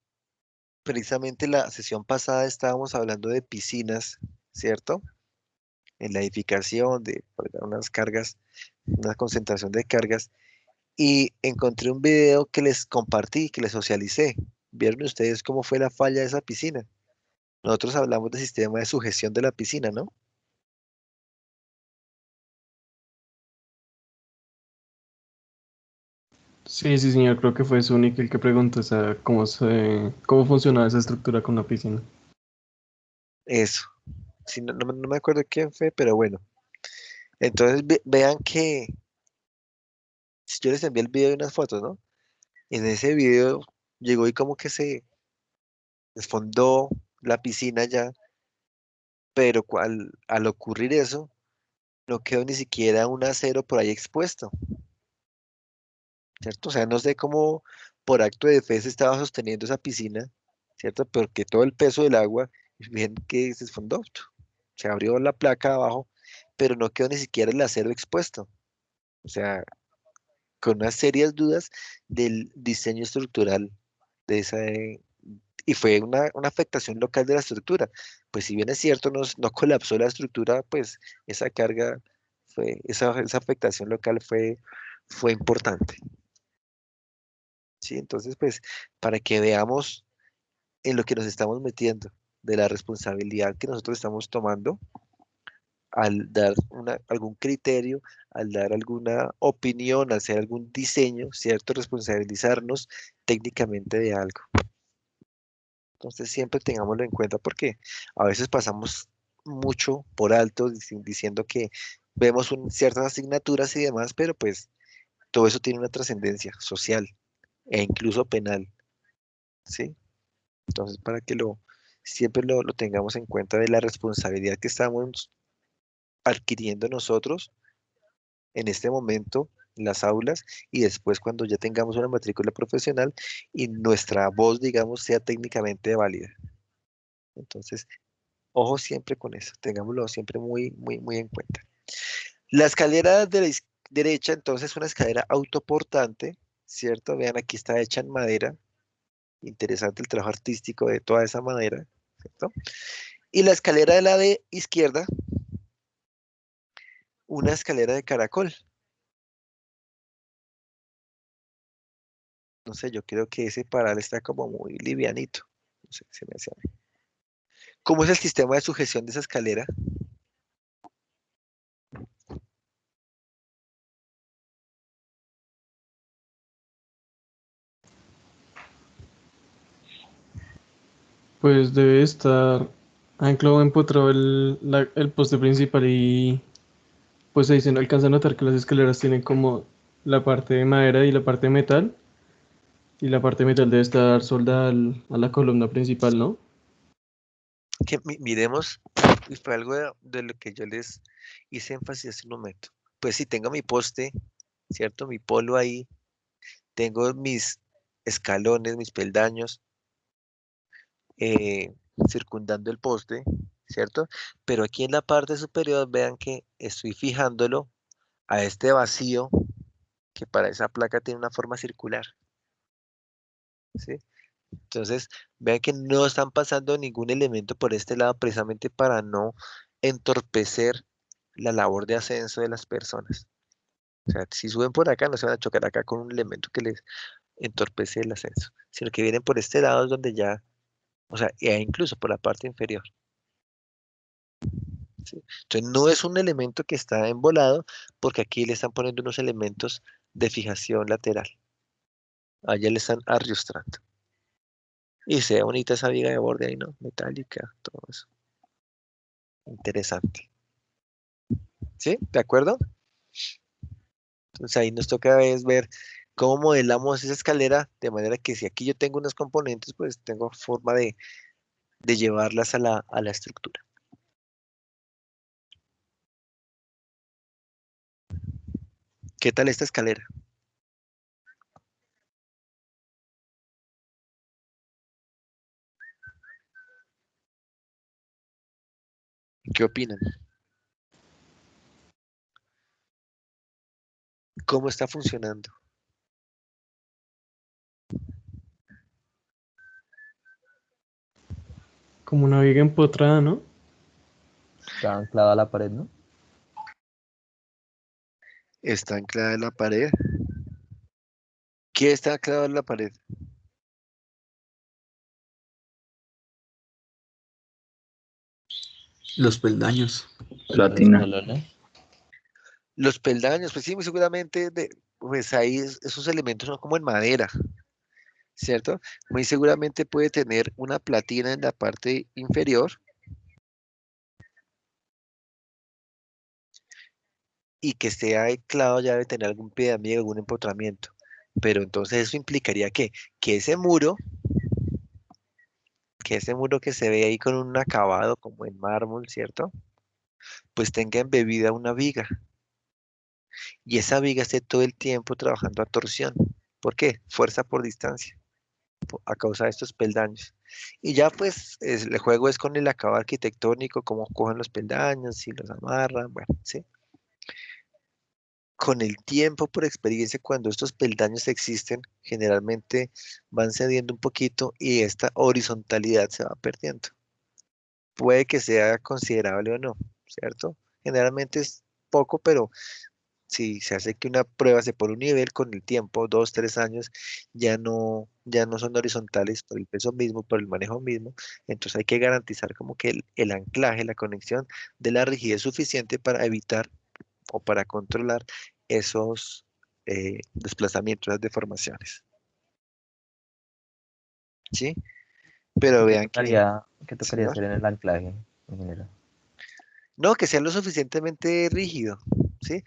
Precisamente la sesión pasada estábamos hablando de piscinas, ¿cierto? En la edificación de unas cargas, una concentración de cargas. Y encontré un video que les compartí, que les socialicé. ¿Vieron ustedes cómo fue la falla de esa piscina? Nosotros hablamos del sistema de sujeción de la piscina, ¿no? Sí, sí, señor, creo que fue Sunic el que preguntó cómo funcionaba esa estructura con la piscina. Eso. Sí, no me acuerdo quién fue, pero bueno. Entonces vean que si yo les envié el video y unas fotos, ¿no? En ese video llegó y como que se desfondó la piscina ya, pero al ocurrir eso, no quedó ni siquiera un acero por ahí expuesto, ¿cierto? O sea, no sé cómo por acto de fe se estaba sosteniendo esa piscina, ¿cierto? Porque todo el peso del agua, bien que se desfondó, se abrió la placa abajo, pero no quedó ni siquiera el acero expuesto. O sea, con unas serias dudas del diseño estructural de esa, y fue una afectación local de la estructura. Pues si bien es cierto, no colapsó la estructura, pues esa carga esa afectación local fue importante. ¿Sí? Entonces, pues, para que veamos en lo que nos estamos metiendo, de la responsabilidad que nosotros estamos tomando al dar algún criterio, al dar alguna opinión, al hacer algún diseño, ¿cierto? Responsabilizarnos técnicamente de algo. Entonces siempre tengámoslo en cuenta porque a veces pasamos mucho por alto diciendo que vemos ciertas asignaturas y demás, pero pues todo eso tiene una trascendencia social e incluso penal, ¿sí? Entonces para que siempre lo tengamos en cuenta de la responsabilidad que estamos adquiriendo nosotros en este momento en las aulas y después cuando ya tengamos una matrícula profesional y nuestra voz, digamos, sea técnicamente válida. Entonces, ojo siempre con eso, tengámoslo siempre muy, muy, muy en cuenta. La escalera de la derecha, entonces, es una escalera autoportante, ¿cierto? Vean, aquí está hecha en madera. Interesante el trabajo artístico de toda esa madera, ¿cierto? Y la escalera de la de izquierda, una escalera de caracol. No sé, yo creo que ese paral está como muy livianito. No sé, se me hace a mí. ¿Cómo es el sistema de sujeción de esa escalera? Pues debe estar anclado, empotrado el poste principal y pues ahí se no alcanza a notar que las escaleras tienen como la parte de madera y la parte de metal. Y la parte de metal debe estar soldada a la columna principal, ¿no? Que miremos, y fue algo de lo que yo les hice énfasis hace un momento. Pues si tengo mi poste, ¿cierto? Mi polo ahí, tengo mis escalones, mis peldaños, circundando el poste, ¿cierto? Pero aquí en la parte superior vean que estoy fijándolo a este vacío que para esa placa tiene una forma circular, ¿sí? Entonces, vean que no están pasando ningún elemento por este lado precisamente para no entorpecer la labor de ascenso de las personas. O sea, si suben por acá, no se van a chocar acá con un elemento que les entorpece el ascenso, sino que vienen por este lado es donde ya, o sea, e incluso por la parte inferior. ¿Sí? Entonces, no es un elemento que está embolado porque aquí le están poniendo unos elementos de fijación lateral. Allá le están arriostrando. Y se ve bonita esa viga de borde ahí, ¿no? Metálica, todo eso. Interesante. ¿Sí? ¿De acuerdo? Entonces ahí nos toca es ver cómo modelamos esa escalera de manera que si aquí yo tengo unos componentes, pues tengo forma de llevarlas a la estructura. ¿Qué tal esta escalera? ¿Qué opinan? ¿Cómo está funcionando? Como una viga empotrada, ¿no? Está anclada a la pared, ¿no? ¿Está anclada en la pared? ¿Qué está anclado en la pared? Los peldaños. Los Platina. escalones. Los peldaños, pues sí, muy seguramente, pues ahí esos elementos son como en madera, ¿cierto? Muy seguramente puede tener una platina en la parte inferior y que esté anclado ya debe tener algún pie de amiga, algún empotramiento. Pero entonces eso implicaría que ese muro, que ese muro que se ve ahí con un acabado como en mármol, ¿cierto? Pues tenga embebida una viga y esa viga esté todo el tiempo trabajando a torsión. ¿Por qué? Fuerza por distancia, a causa de estos peldaños. Y ya pues el juego es con el acabado arquitectónico, cómo cogen los peldaños, si los amarran, bueno, ¿sí? Con el tiempo, por experiencia, cuando estos peldaños existen, generalmente van cediendo un poquito y esta horizontalidad se va perdiendo. Puede que sea considerable o no, ¿cierto? Generalmente es poco, pero si se hace que una prueba se pone un nivel con el tiempo, 2, 3 años, ya no son horizontales por el peso mismo, por el manejo mismo. Entonces hay que garantizar como que el anclaje, la conexión de la rigidez suficiente para evitar o para controlar esos desplazamientos, las deformaciones. ¿Sí? Pero ¿Y vean que, qué tocaría señor, hacer en el anclaje, ingeniero? no, que sea lo suficientemente rígido. ¿Sí?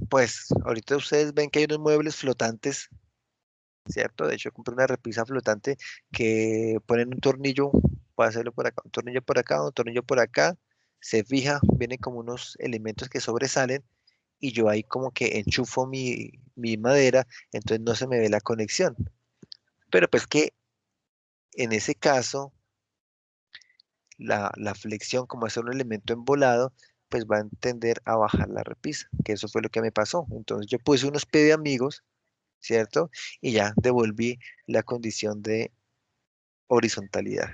Pues ahorita ustedes ven que hay unos muebles flotantes, ¿cierto? De hecho, compré una repisa flotante que ponen un tornillo, puede hacerlo por acá, un tornillo por acá, un tornillo por acá, se fija, vienen como unos elementos que sobresalen y yo ahí como que enchufo mi madera, entonces no se me ve la conexión. Pero pues que en ese caso, la flexión, como es un elemento embolado, pues va a tender a bajar la repisa, que eso fue lo que me pasó. Entonces yo puse unos P de amigos, ¿cierto? Y ya devolví la condición de horizontalidad.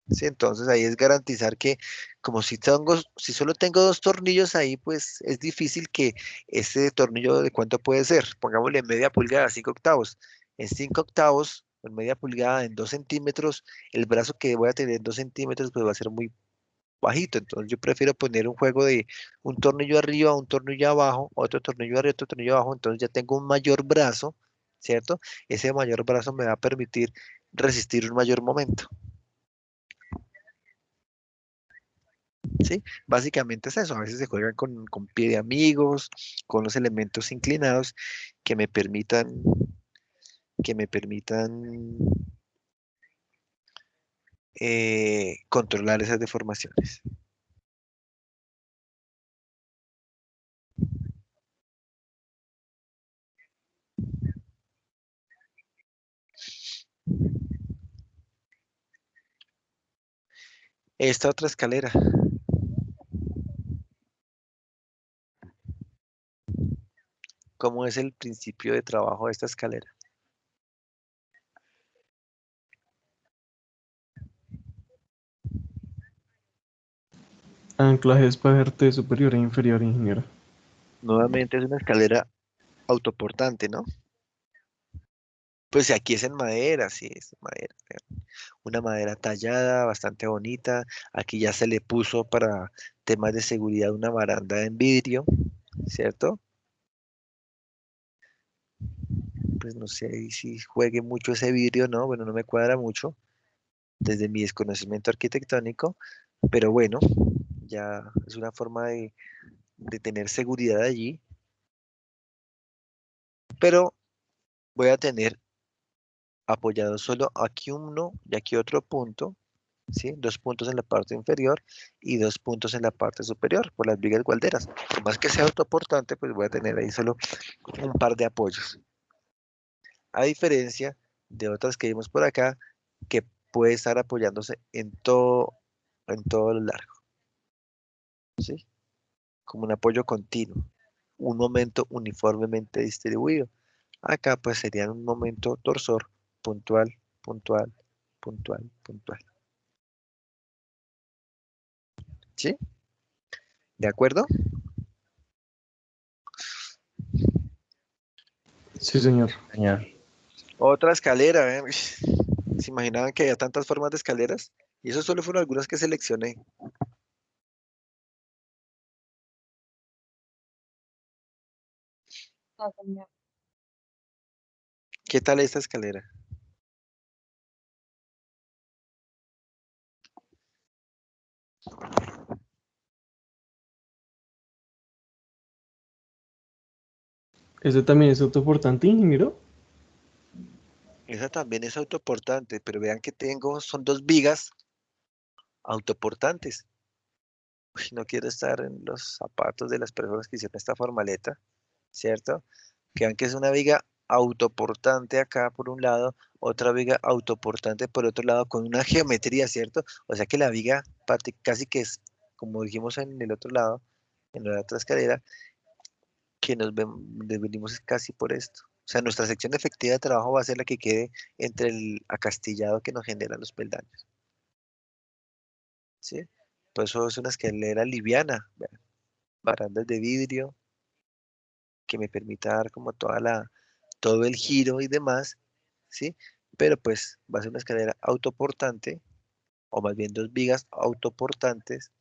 Sí, entonces ahí es garantizar que como si solo tengo dos tornillos ahí, pues es difícil que ese tornillo de cuánto puede ser. Pongámosle media pulgada, 5 octavos. En 5 octavos, en media pulgada, en 2 centímetros, el brazo que voy a tener en 2 centímetros, pues va a ser muy bajito. Entonces yo prefiero poner un juego de un tornillo arriba, un tornillo abajo, otro tornillo arriba, otro tornillo abajo. Entonces ya tengo un mayor brazo, ¿cierto? Ese mayor brazo me va a permitir resistir un mayor momento. ¿Sí? Básicamente es eso. A veces se juegan con pie de amigos, con los elementos inclinados que me permitan, que me permitan controlar esas deformaciones. Esta otra escalera, ¿cómo es el principio de trabajo de esta escalera? Anclajes para T superior e inferior, ingeniero. Nuevamente es una escalera autoportante, ¿no? Pues aquí es en madera, sí, es en madera. Vean. Una madera tallada, bastante bonita. Aquí ya se le puso para temas de seguridad una baranda en vidrio, ¿cierto? Pues no sé si juegue mucho ese vidrio, ¿no? Bueno, no me cuadra mucho desde mi desconocimiento arquitectónico, pero bueno, ya es una forma de tener seguridad allí, pero voy a tener apoyado solo aquí uno y aquí otro punto, ¿sí? 2 puntos en la parte inferior y 2 puntos en la parte superior por las vigas gualderas. Por más que sea autoportante, pues voy a tener ahí solo un par de apoyos. A diferencia de otras que vimos por acá, que puede estar apoyándose en todo lo largo, ¿sí? Como un apoyo continuo, un momento uniformemente distribuido. Acá pues sería un momento torsor puntual, puntual, puntual, puntual. ¿Sí? ¿De acuerdo? Sí, señor. Señor. Otra escalera, ¿eh? ¿Se imaginaban que había tantas formas de escaleras? Y eso solo fueron algunas que seleccioné. Ah, señor. ¿Qué tal esta escalera? ¿Ese también es autoportante, ingeniero? Esa también es autoportante, pero vean que tengo, son dos vigas autoportantes. Uy, no quiero estar en los zapatos de las personas que hicieron esta formaleta, ¿cierto? Que vean que es una viga autoportante acá por un lado, otra viga autoportante por otro lado, con una geometría, ¿cierto? O sea que la viga casi que es, como dijimos en el otro lado, en la otra escalera, que venimos casi por esto. O sea, nuestra sección efectiva de trabajo va a ser la que quede entre el acastillado que nos generan los peldaños, ¿sí? Por eso es una escalera liviana, vean, barandas de vidrio, que me permita dar como todo el giro y demás, ¿sí? Pero pues va a ser una escalera autoportante, o más bien dos vigas autoportantes,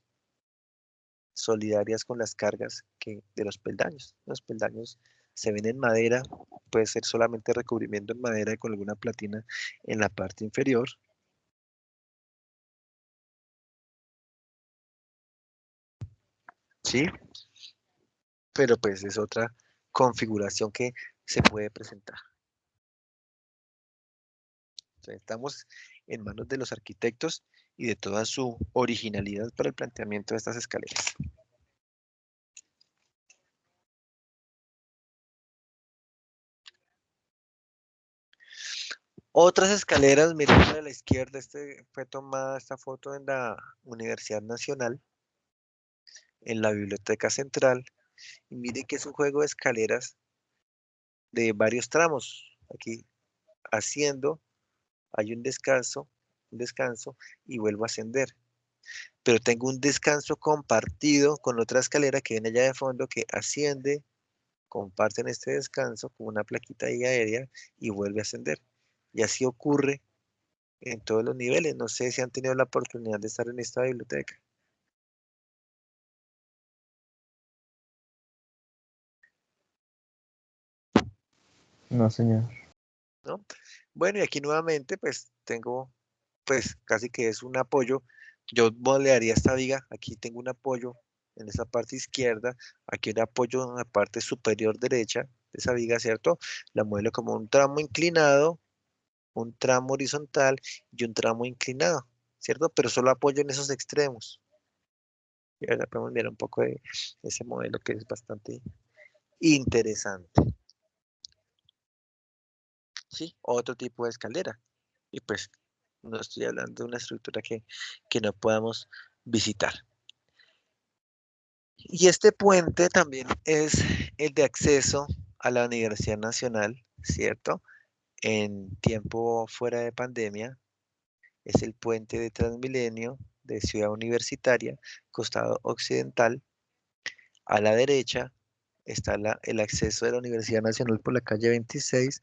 solidarias con las cargas de los peldaños. Los peldaños se ven en madera, puede ser solamente recubrimiento en madera y con alguna platina en la parte inferior, ¿sí? Pero pues es otra configuración que se puede presentar. O sea, estamos en manos de los arquitectos y de toda su originalidad para el planteamiento de estas escaleras. Otras escaleras, miren a la izquierda, fue tomada esta foto en la Universidad Nacional, en la biblioteca central. Y mire que es un juego de escaleras de varios tramos. Aquí haciendo, hay un descanso y vuelvo a ascender. Pero tengo un descanso compartido con otra escalera que viene allá de fondo que asciende, comparten este descanso con una plaquita ahí aérea y vuelve a ascender. Y así ocurre en todos los niveles. No sé si han tenido la oportunidad de estar en esta biblioteca. No, señor. ¿No? Bueno, y aquí nuevamente pues tengo pues casi que es un apoyo. Yo moldearía esta viga, aquí tengo un apoyo en esa parte izquierda, aquí un apoyo en la parte superior derecha de esa viga, ¿cierto? La modelo como un tramo inclinado, un tramo horizontal y un tramo inclinado, ¿cierto? Pero solo apoyo en esos extremos. Y ahora podemos mirar un poco de ese modelo que es bastante interesante, ¿sí? Otro tipo de escalera. Y pues no estoy hablando de una estructura que no podamos visitar. Y este puente también es el de acceso a la Universidad Nacional, ¿cierto? En tiempo fuera de pandemia, es el puente de Transmilenio de Ciudad Universitaria, costado occidental. A la derecha está el acceso de la Universidad Nacional por la calle 26.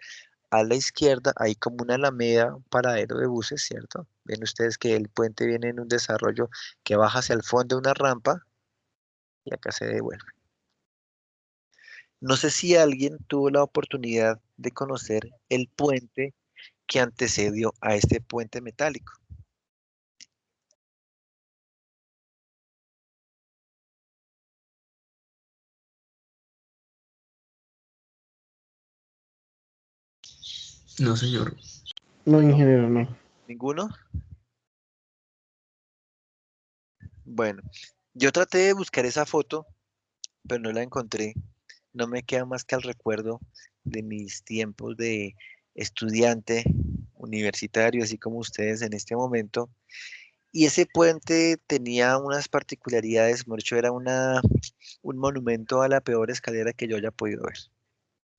A la izquierda hay como una alameda, un paradero de buses, ¿cierto? Ven ustedes que el puente viene en un desarrollo que baja hacia el fondo de una rampa y acá se devuelve. No sé si alguien tuvo la oportunidad de conocer el puente que antecedió a este puente metálico. No, señor. No, ¿No? ingeniero, no. ¿Ninguno? Bueno, yo traté de buscar esa foto, pero no la encontré. No me queda más que el recuerdo de mis tiempos de estudiante universitario, así como ustedes en este momento. Y ese puente tenía unas particularidades, de hecho era un monumento a la peor escalera que yo haya podido ver,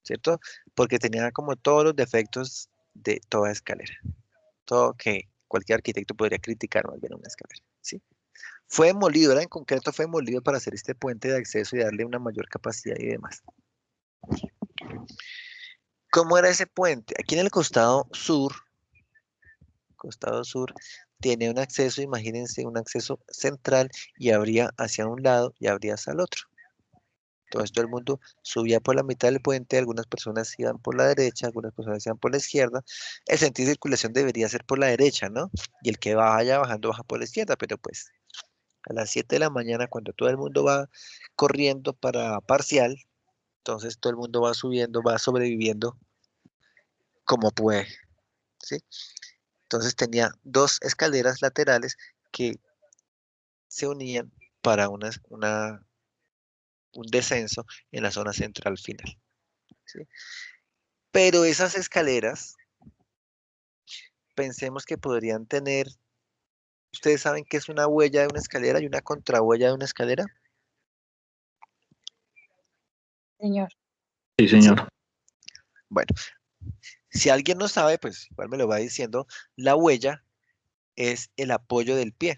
¿cierto? Porque tenía como todos los defectos de toda escalera, todo que cualquier arquitecto podría criticar más bien una escalera, ¿sí? Fue demolido, era en concreto, fue demolido para hacer este puente de acceso y darle una mayor capacidad y demás. ¿Cómo era ese puente? Aquí en el costado sur, tiene un acceso, imagínense, un acceso central y abría hacia un lado y abría hacia el otro. Entonces todo el mundo subía por la mitad del puente, algunas personas iban por la derecha, algunas personas iban por la izquierda. El sentido de circulación debería ser por la derecha, ¿no? Y el que vaya bajando baja por la izquierda, pero pues a las 7 de la mañana, cuando todo el mundo va corriendo para parcial, entonces todo el mundo va subiendo, va sobreviviendo como puede, ¿sí? Entonces tenía dos escaleras laterales que se unían para un descenso en la zona central final, ¿sí? Pero esas escaleras, pensemos que podrían tener, ¿ustedes saben qué es una huella de una escalera y una contrahuella de una escalera? Señor, Sí, ¿Sí? señor. Bueno, si alguien no sabe, pues igual me lo va diciendo, la huella es el apoyo del pie.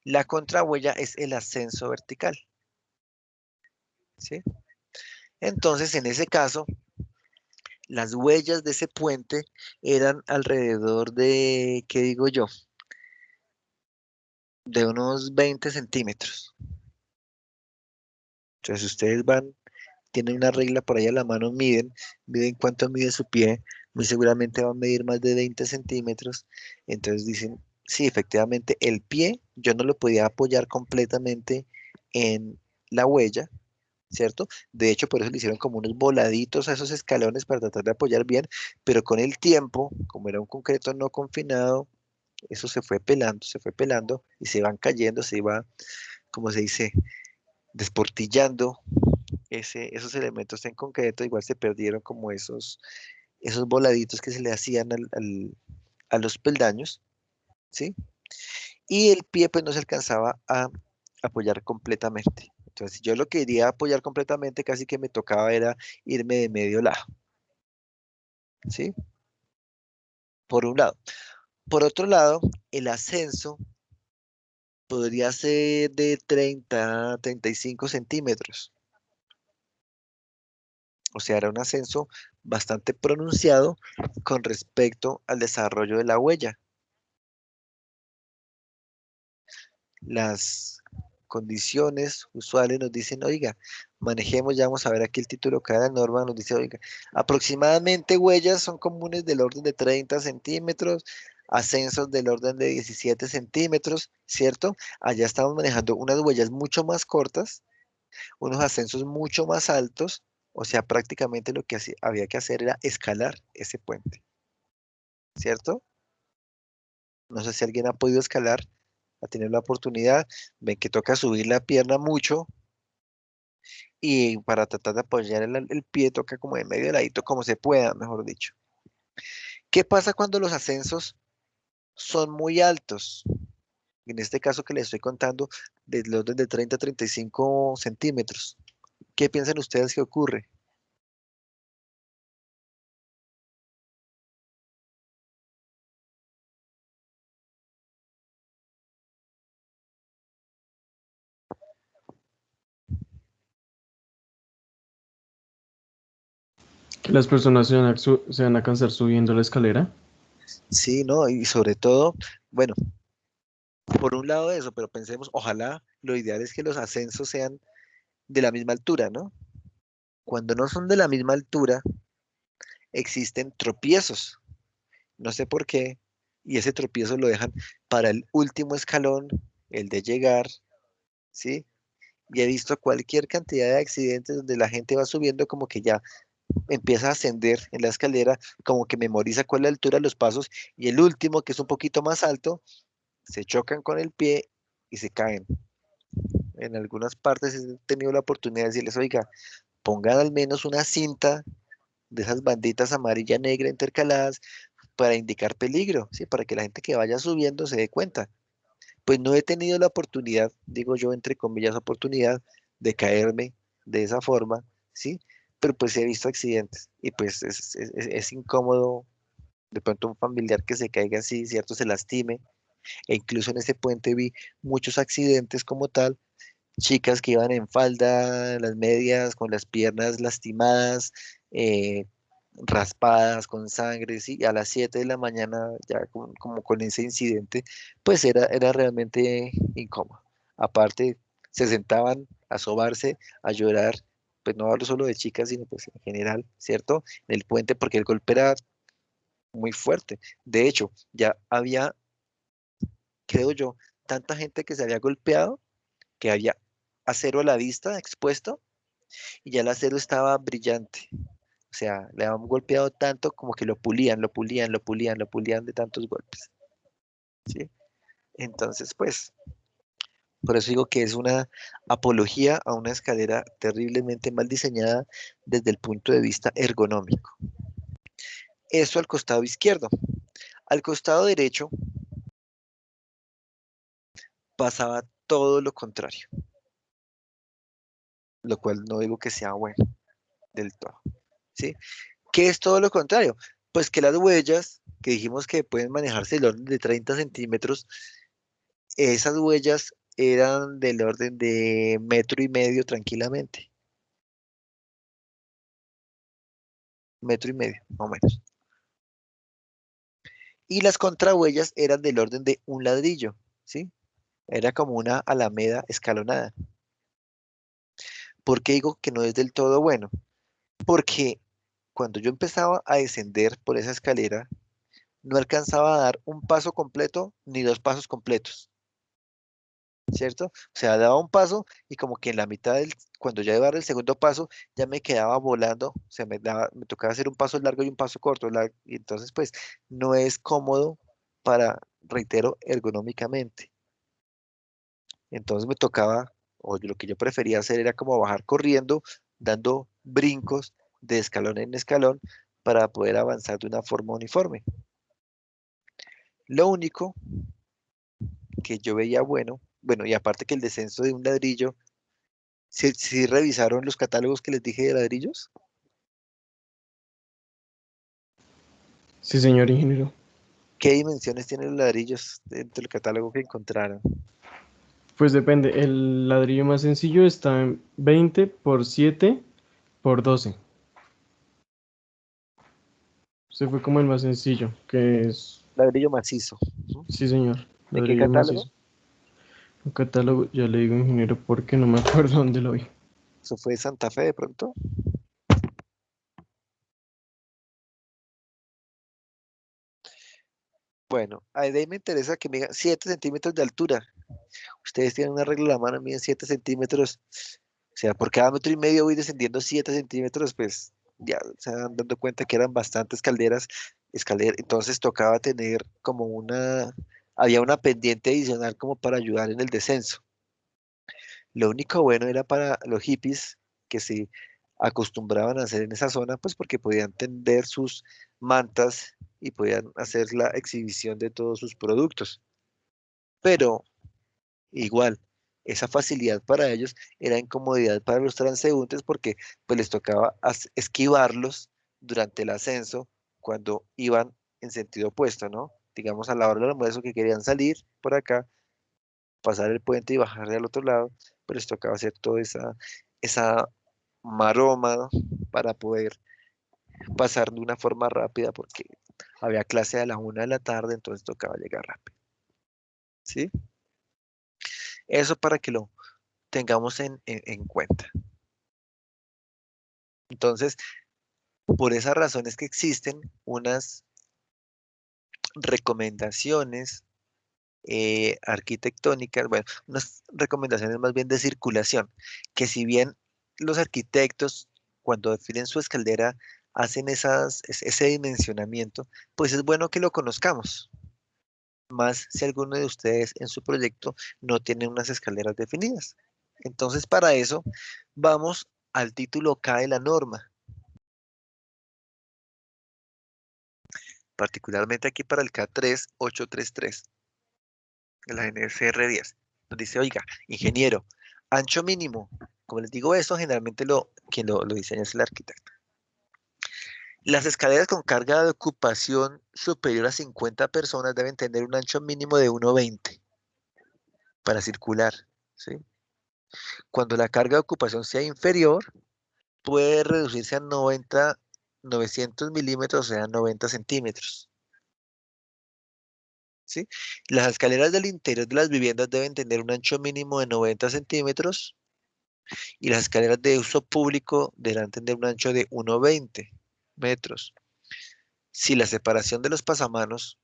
La contrahuella es el ascenso vertical, ¿sí? Entonces, en ese caso, las huellas de ese puente eran alrededor de, ¿qué digo yo? De unos 20 centímetros. Entonces, ustedes van, tienen una regla por ahí a la mano, miden cuánto mide su pie, muy seguramente va a medir más de 20 centímetros. Entonces dicen, sí, efectivamente, el pie yo no lo podía apoyar completamente en la huella, ¿cierto? De hecho, por eso le hicieron como unos voladitos a esos escalones para tratar de apoyar bien, pero con el tiempo, como era un concreto no confinado, eso se fue pelando y se van cayendo, se iba, como se dice, desportillando esos elementos en concreto, igual se perdieron como esos voladitos que se le hacían a los peldaños, ¿sí? y el pie pues no se alcanzaba a apoyar completamente. Entonces, si yo lo quería apoyar completamente, casi que me tocaba era irme de medio lado, ¿sí? Por un lado. Por otro lado, el ascenso podría ser de 30 a 35 centímetros. O sea, era un ascenso bastante pronunciado con respecto al desarrollo de la huella. Las condiciones usuales nos dicen, oiga, manejemos, ya vamos a ver aquí el título, cada norma nos dice, oiga, aproximadamente huellas son comunes del orden de 30 centímetros, ascensos del orden de 17 centímetros, ¿cierto? Allá estamos manejando unas huellas mucho más cortas, unos ascensos mucho más altos, o sea, prácticamente lo que había que hacer era escalar ese puente, ¿cierto? No sé si alguien ha podido escalar, ha tenido la oportunidad, ven que toca subir la pierna mucho y para tratar de apoyar el pie toca como de medio ladito, como se pueda, mejor dicho. ¿Qué pasa cuando los ascensos son muy altos? En este caso que les estoy contando, de los de 30 a 35 centímetros. ¿Qué piensan ustedes que ocurre? Que las personas se van a cansar subiendo la escalera. Sí, ¿no? Y sobre todo, bueno, por un lado eso, pero pensemos, ojalá lo ideal es que los ascensos sean de la misma altura, ¿no? Cuando no son de la misma altura, existen tropiezos. No sé por qué, y ese tropiezo lo dejan para el último escalón, el de llegar, ¿sí? Y he visto cualquier cantidad de accidentes donde la gente va subiendo como que ya empieza a ascender en la escalera, como que memoriza cuál es la altura de los pasos, y el último, que es un poquito más alto, se chocan con el pie y se caen. En algunas partes he tenido la oportunidad de decirles, oiga, pongan al menos una cinta de esas banditas amarilla negra intercaladas para indicar peligro, ¿sí? Para que la gente que vaya subiendo se dé cuenta. Pues no he tenido la oportunidad, digo yo entre comillas oportunidad, de caerme de esa forma, ¿sí? Pero pues he visto accidentes y pues es incómodo de pronto un familiar que se caiga así, ¿cierto? Se lastime. E incluso en ese puente vi muchos accidentes como tal, chicas que iban en falda, las medias, con las piernas lastimadas, eh, raspadas, con sangre, sí, a las 7 de la mañana, ya como con ese incidente, pues era realmente incómodo. Aparte, se sentaban a sobarse, a llorar, pues no hablo solo de chicas, sino pues en general, ¿cierto? En el puente, porque el golpe era muy fuerte. De hecho, ya había, creo yo, tanta gente que se había golpeado que había acero a la vista expuesto y ya el acero estaba brillante. O sea, le habían golpeado tanto como que lo pulían, lo pulían, lo pulían, lo pulían de tantos golpes, ¿sí? Entonces, pues, por eso digo que es una apología a una escalera terriblemente mal diseñada desde el punto de vista ergonómico. Eso al costado izquierdo. Al costado derecho pasaba todo lo contrario, lo cual no digo que sea bueno del todo, ¿sí? ¿Qué es todo lo contrario? Pues que las huellas, que dijimos que pueden manejarse del orden de 30 centímetros, esas huellas eran del orden de metro y medio tranquilamente. Metro y medio, más o menos. Y las contrahuellas eran del orden de un ladrillo, ¿sí? Era como una alameda escalonada. ¿Por qué digo que no es del todo bueno? Porque cuando yo empezaba a descender por esa escalera, no alcanzaba a dar un paso completo ni dos pasos completos. ¿Cierto? O sea, daba un paso y como que en la mitad cuando ya iba a dar el segundo paso, ya me quedaba volando, o sea, me tocaba hacer un paso largo y un paso corto, y entonces pues no es cómodo para, reitero, ergonómicamente. Entonces me tocaba, o lo que yo prefería hacer era como bajar corriendo, dando brincos de escalón en escalón para poder avanzar de una forma uniforme. Lo único que yo veía bueno, y aparte que el descenso de un ladrillo, ¿sí revisaron los catálogos que les dije de ladrillos? Sí, señor ingeniero. ¿Qué dimensiones tienen los ladrillos dentro del catálogo que encontraron? Pues depende, el ladrillo más sencillo está en 20 por 7 por 12. Ese fue como el más sencillo, que es, Ladrillo macizo. ¿No? sí señor, ¿De qué ladrillo catálogo? macizo. Un catálogo, ya le digo ingeniero porque no me acuerdo dónde lo vi. ¿Eso fue de Santa Fe de pronto? Bueno, ahí de ahí me interesa que me digan 7 centímetros de altura. Ustedes tienen una regla en la mano, miden 7 centímetros. O sea, por cada metro y medio voy descendiendo 7 centímetros, pues ya se dan dando cuenta que eran bastantes calderas. Entonces tocaba tener como había una pendiente adicional como para ayudar en el descenso. Lo único bueno era para los hippies que se acostumbraban a hacer en esa zona, pues porque podían tender sus mantas y podían hacer la exhibición de todos sus productos. Pero igual, esa facilidad para ellos era incomodidad para los transeúntes porque pues les tocaba esquivarlos durante el ascenso cuando iban en sentido opuesto, ¿no? Digamos a la hora del almuerzo que querían salir por acá, pasar el puente y bajar al otro lado, pues les tocaba hacer toda esa maroma, ¿no? Para poder pasar de una forma rápida porque había clase a la 1 de la tarde, entonces tocaba llegar rápido, ¿sí? Eso para que lo tengamos en cuenta. Entonces, por esa razón es que existen unas recomendaciones arquitectónicas, bueno, unas recomendaciones más bien de circulación, que si bien los arquitectos cuando definen su escalera hacen ese dimensionamiento, pues es bueno que lo conozcamos, más si alguno de ustedes en su proyecto no tiene unas escaleras definidas. Entonces, para eso, vamos al título K de la norma, particularmente aquí para el K3833 de la NSR10. Nos dice, oiga, ingeniero, ancho mínimo. Como les digo, eso generalmente quien lo diseña es el arquitecto. Las escaleras con carga de ocupación superior a 50 personas deben tener un ancho mínimo de 1,20 para circular, ¿sí? Cuando la carga de ocupación sea inferior, puede reducirse a 900 milímetros, o sea, 90 centímetros. ¿Sí? Las escaleras del interior de las viviendas deben tener un ancho mínimo de 90 centímetros y las escaleras de uso público deberán tener un ancho de 1,20 metros. Si la separación de los pasamanos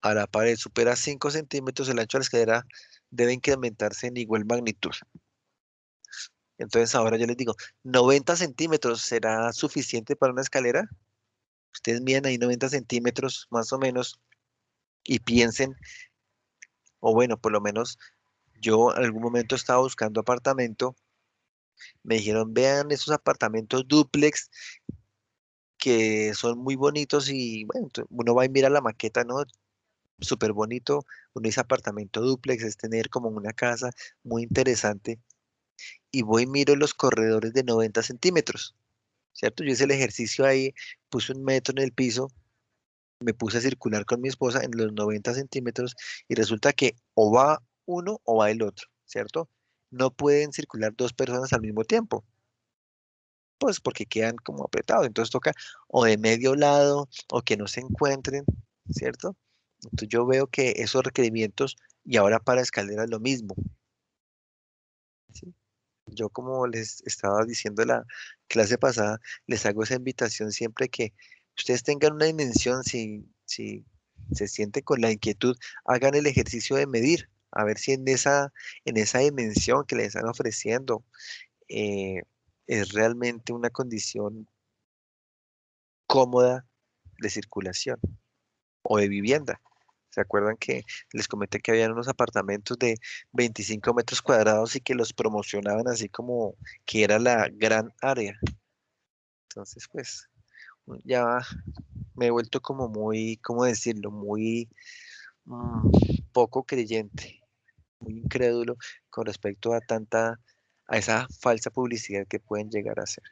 a la pared supera 5 centímetros, el ancho de la escalera debe incrementarse en igual magnitud. Entonces ahora yo les digo, 90 centímetros será suficiente para una escalera. Ustedes miden ahí 90 centímetros más o menos y piensen, o bueno, por lo menos yo en algún momento estaba buscando apartamento, me dijeron, vean esos apartamentos dúplex que son muy bonitos y bueno, uno va y mira la maqueta, ¿no? Súper bonito, uno dice apartamento dúplex, es tener como una casa muy interesante y voy y miro los corredores de 90 centímetros, ¿cierto? Yo hice el ejercicio ahí, puse 1 metro en el piso, me puse a circular con mi esposa en los 90 centímetros y resulta que o va uno o va el otro, ¿cierto? No pueden circular dos personas al mismo tiempo, pues porque quedan como apretados, entonces toca o de medio lado o que no se encuentren, ¿cierto? Entonces yo veo que esos requerimientos y ahora para escaleras lo mismo, ¿sí? Yo como les estaba diciendo la clase pasada, les hago esa invitación siempre que ustedes tengan una dimensión, si se sienten con la inquietud, hagan el ejercicio de medir, a ver si en esa dimensión que les están ofreciendo eh, es realmente una condición cómoda de circulación o de vivienda. ¿Se acuerdan que les comenté que habían unos apartamentos de 25 metros cuadrados y que los promocionaban así como que era la gran área? Entonces, pues, ya me he vuelto como muy, ¿cómo decirlo? Muy poco creyente, muy incrédulo con respecto a esa falsa publicidad que pueden llegar a hacer.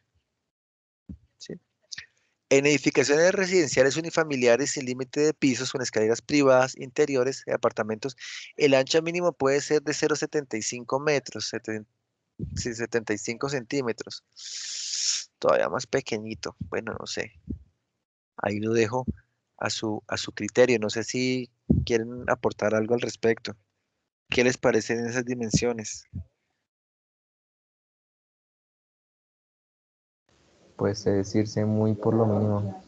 ¿Sí? En edificaciones residenciales unifamiliares sin límite de pisos, con escaleras privadas, interiores de apartamentos, el ancho mínimo puede ser de 0,75 metros, 75 centímetros. Todavía más pequeñito. Bueno, no sé. Ahí lo dejo a su criterio. No sé si quieren aportar algo al respecto. ¿Qué les parecen esas dimensiones? Pues decirse muy por lo mínimo.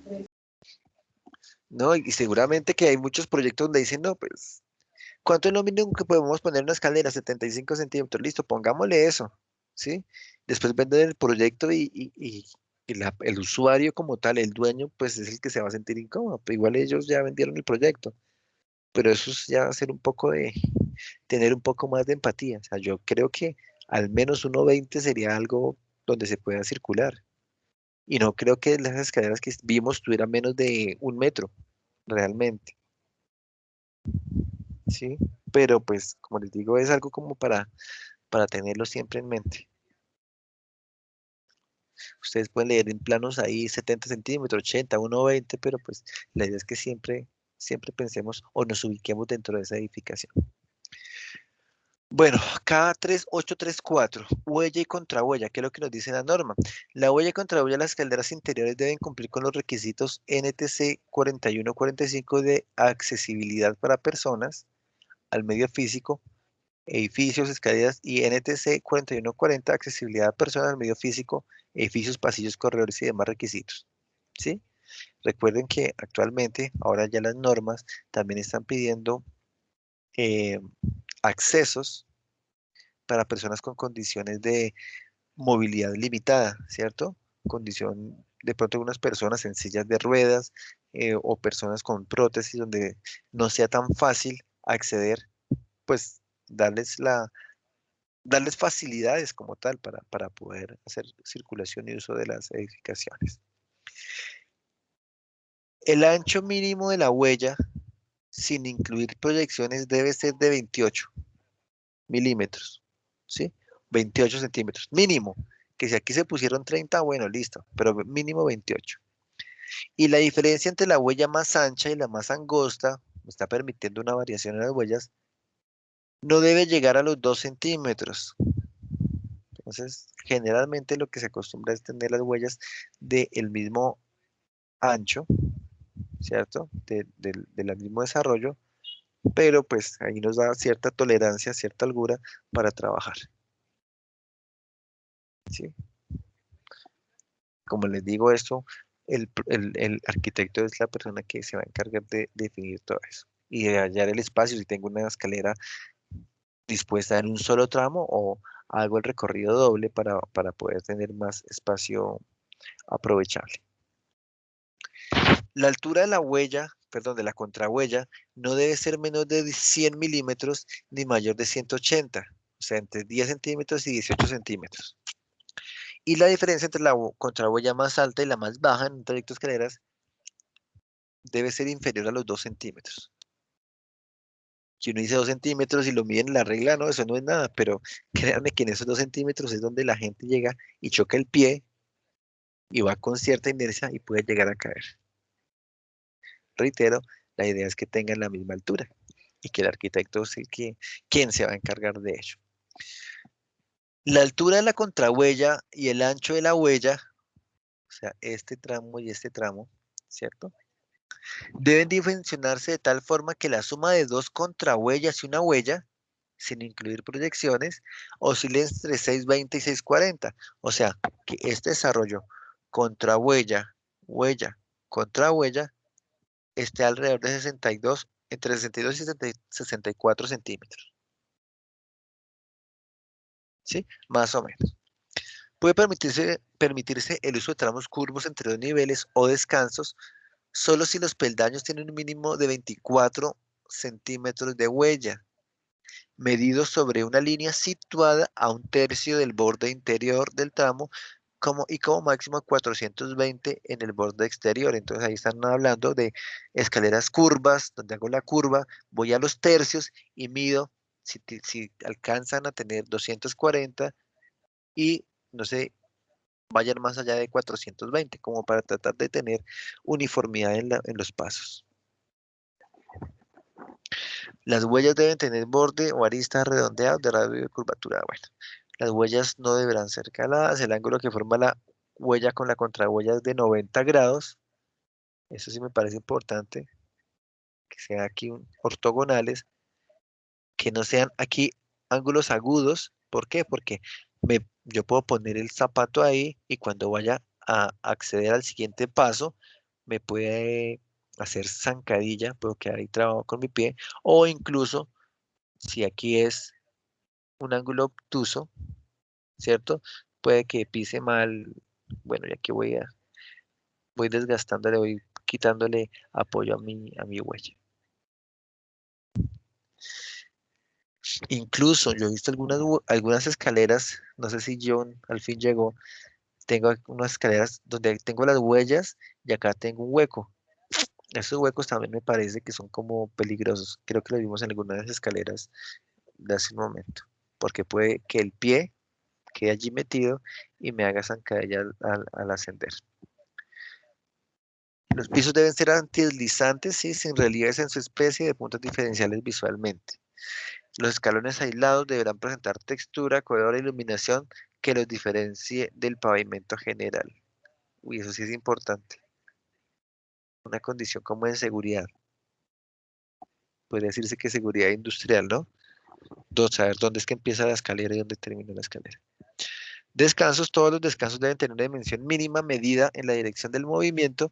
No, y seguramente que hay muchos proyectos donde dicen, no, pues, ¿cuánto es lo mínimo que podemos poner en una escalera? 75 centímetros, listo, pongámosle eso, ¿sí? Después venden el proyecto y el usuario como tal, el dueño, pues es el que se va a sentir incómodo, pero igual ellos ya vendieron el proyecto, pero eso es ya hacer un poco tener un poco más de empatía, o sea, yo creo que al menos 1,20 sería algo donde se pueda circular, y no creo que las escaleras que vimos tuvieran menos de 1 metro, realmente. Sí, pero pues como les digo, es algo como para tenerlo siempre en mente. Ustedes pueden leer en planos ahí 70 centímetros, 80, 1,20, pero pues la idea es que siempre pensemos o nos ubiquemos dentro de esa edificación. Bueno, K3834, huella y contrahuella, ¿qué es lo que nos dice la norma? La huella y contrahuella de las calderas interiores deben cumplir con los requisitos NTC 4145 de accesibilidad para personas al medio físico, edificios, escaleras y NTC 4140, accesibilidad a personas al medio físico, edificios, pasillos, corredores y demás requisitos. ¿Sí? Recuerden que actualmente, ahora ya las normas también están pidiendo eh, accesos para personas con condiciones de movilidad limitada, ¿cierto? Condición, de pronto unas personas en sillas de ruedas o personas con prótesis donde no sea tan fácil acceder, pues darles darles facilidades como tal para poder hacer circulación y uso de las edificaciones. El ancho mínimo de la huella, sin incluir proyecciones, debe ser de 28 milímetros, ¿sí? 28 centímetros, mínimo. Que si aquí se pusieron 30, bueno, listo, pero mínimo 28. Y la diferencia entre la huella más ancha y la más angosta, me está permitiendo una variación en las huellas, no debe llegar a los 2 centímetros. Entonces, generalmente lo que se acostumbra es tener las huellas del mismo ancho, ¿cierto? Del mismo desarrollo, pero pues ahí nos da cierta tolerancia, cierta holgura para trabajar, ¿sí? Como les digo esto, el arquitecto es la persona que se va a encargar de definir todo eso y de hallar el espacio, si tengo una escalera dispuesta en un solo tramo o hago el recorrido doble para poder tener más espacio aprovechable. La altura de la huella, perdón, de la contrahuella, no debe ser menor de 100 milímetros ni mayor de 180, o sea, entre 10 centímetros y 18 centímetros. Y la diferencia entre la contrahuella más alta y la más baja en un trayecto de escaleras debe ser inferior a los 2 centímetros. Si uno dice 2 centímetros y lo mide en la regla, no, eso no es nada, pero créanme que en esos 2 centímetros es donde la gente llega y choca el pie y va con cierta inercia y puede llegar a caer. Reitero, la idea es que tengan la misma altura y que el arquitecto es quien se va a encargar de ello. La altura de la contrahuella y el ancho de la huella, o sea, este tramo y este tramo, ¿cierto? Deben dimensionarse de tal forma que la suma de dos contrahuellas y una huella, sin incluir proyecciones, oscile entre 620 y 640. O sea, que este desarrollo contrahuella, huella, contrahuella, esté alrededor de 62, entre 62 y 64 centímetros. ¿Sí? Más o menos. Puede permitirse el uso de tramos curvos entre dos niveles o descansos solo si los peldaños tienen un mínimo de 24 centímetros de huella, medidos sobre una línea situada a un tercio del borde interior del tramo como máximo 420 en el borde exterior. Entonces ahí están hablando de escaleras curvas, donde hago la curva, voy a los tercios y mido si alcanzan a tener 240 y no sé, vayan más allá de 420, como para tratar de tener uniformidad en los pasos. Las huellas deben tener borde o aristas redondeados de radio de curvatura. Bueno, las huellas no deberán ser caladas. El ángulo que forma la huella con la contrahuella es de 90 grados. Eso sí me parece importante, que sean aquí ortogonales, que no sean aquí ángulos agudos. ¿Por qué? Porque yo puedo poner el zapato ahí y cuando vaya a acceder al siguiente paso, me puede hacer zancadilla, puedo quedar ahí trabado con mi pie, o incluso si aquí es un ángulo obtuso, ¿cierto? Puede que pise mal, bueno, ya que voy desgastándole, voy quitándole apoyo a mi huella. Incluso yo he visto algunas escaleras, no sé si John al fin llegó, tengo unas escaleras donde tengo las huellas y acá tengo un hueco. Esos huecos también me parece que son como peligrosos. Creo que lo vimos en algunas de las escaleras de hace un momento, porque puede que el pie quede allí metido y me haga zancadilla al ascender. Los pisos deben ser antideslizantes, sí, sin relieves en su especie de puntos diferenciales visualmente. Los escalones aislados deberán presentar textura, color e iluminación que los diferencie del pavimento general. Uy, eso sí es importante. Una condición como de seguridad. Podría decirse que seguridad industrial, ¿no? Saber dónde es que empieza la escalera y dónde termina la escalera. Descansos, todos los descansos deben tener una dimensión mínima medida en la dirección del movimiento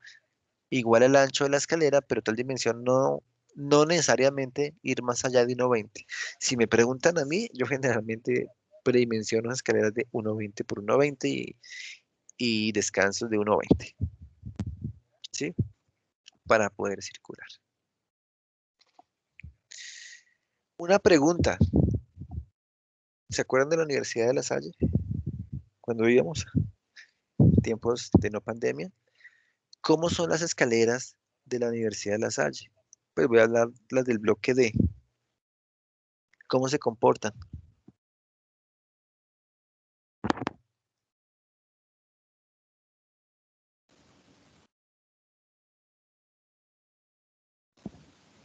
igual al ancho de la escalera, pero tal dimensión no necesariamente ir más allá de 1,20. Si me preguntan a mí, yo generalmente predimensiono las escaleras de 1,20 por 1,20 y descansos de 1,20, ¿sí? Para poder circular. Una pregunta. ¿Se acuerdan de la Universidad de La Salle? Cuando vivíamos, tiempos de no pandemia. ¿Cómo son las escaleras de la Universidad de La Salle? Pues voy a hablar las del bloque D. ¿Cómo se comportan?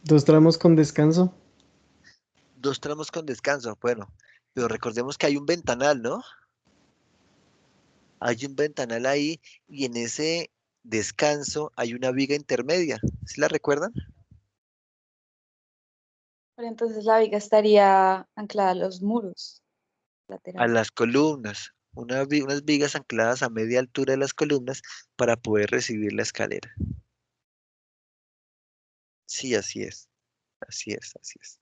Dos tramos con descanso. Dos tramos con descanso, bueno, pero recordemos que hay un ventanal, ¿no? Hay un ventanal ahí y en ese descanso hay una viga intermedia. ¿Sí la recuerdan? Pero entonces la viga estaría anclada a los muros A laterales. las columnas, unas vigas ancladas a media altura de las columnas para poder recibir la escalera. Sí, así es, así es, así es.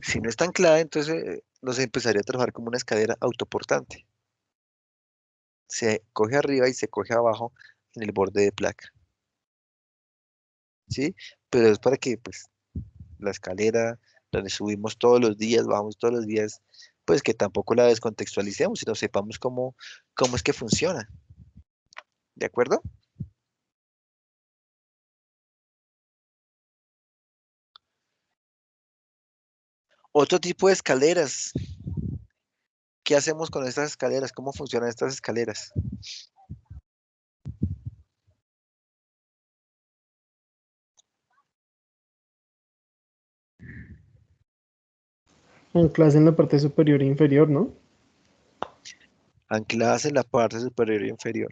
Si no está anclada, entonces nos empezaría a trabajar como una escalera autoportante. Se coge arriba y se coge abajo en el borde de placa, ¿sí? Pero es para que, pues, la escalera, donde subimos todos los días, bajamos todos los días, pues que tampoco la descontextualicemos, sino sepamos cómo es que funciona. ¿De acuerdo? Otro tipo de escaleras. ¿Qué hacemos con estas escaleras? ¿Cómo funcionan estas escaleras? Ancladas en la parte superior e inferior, ¿no? Ancladas en la parte superior e inferior.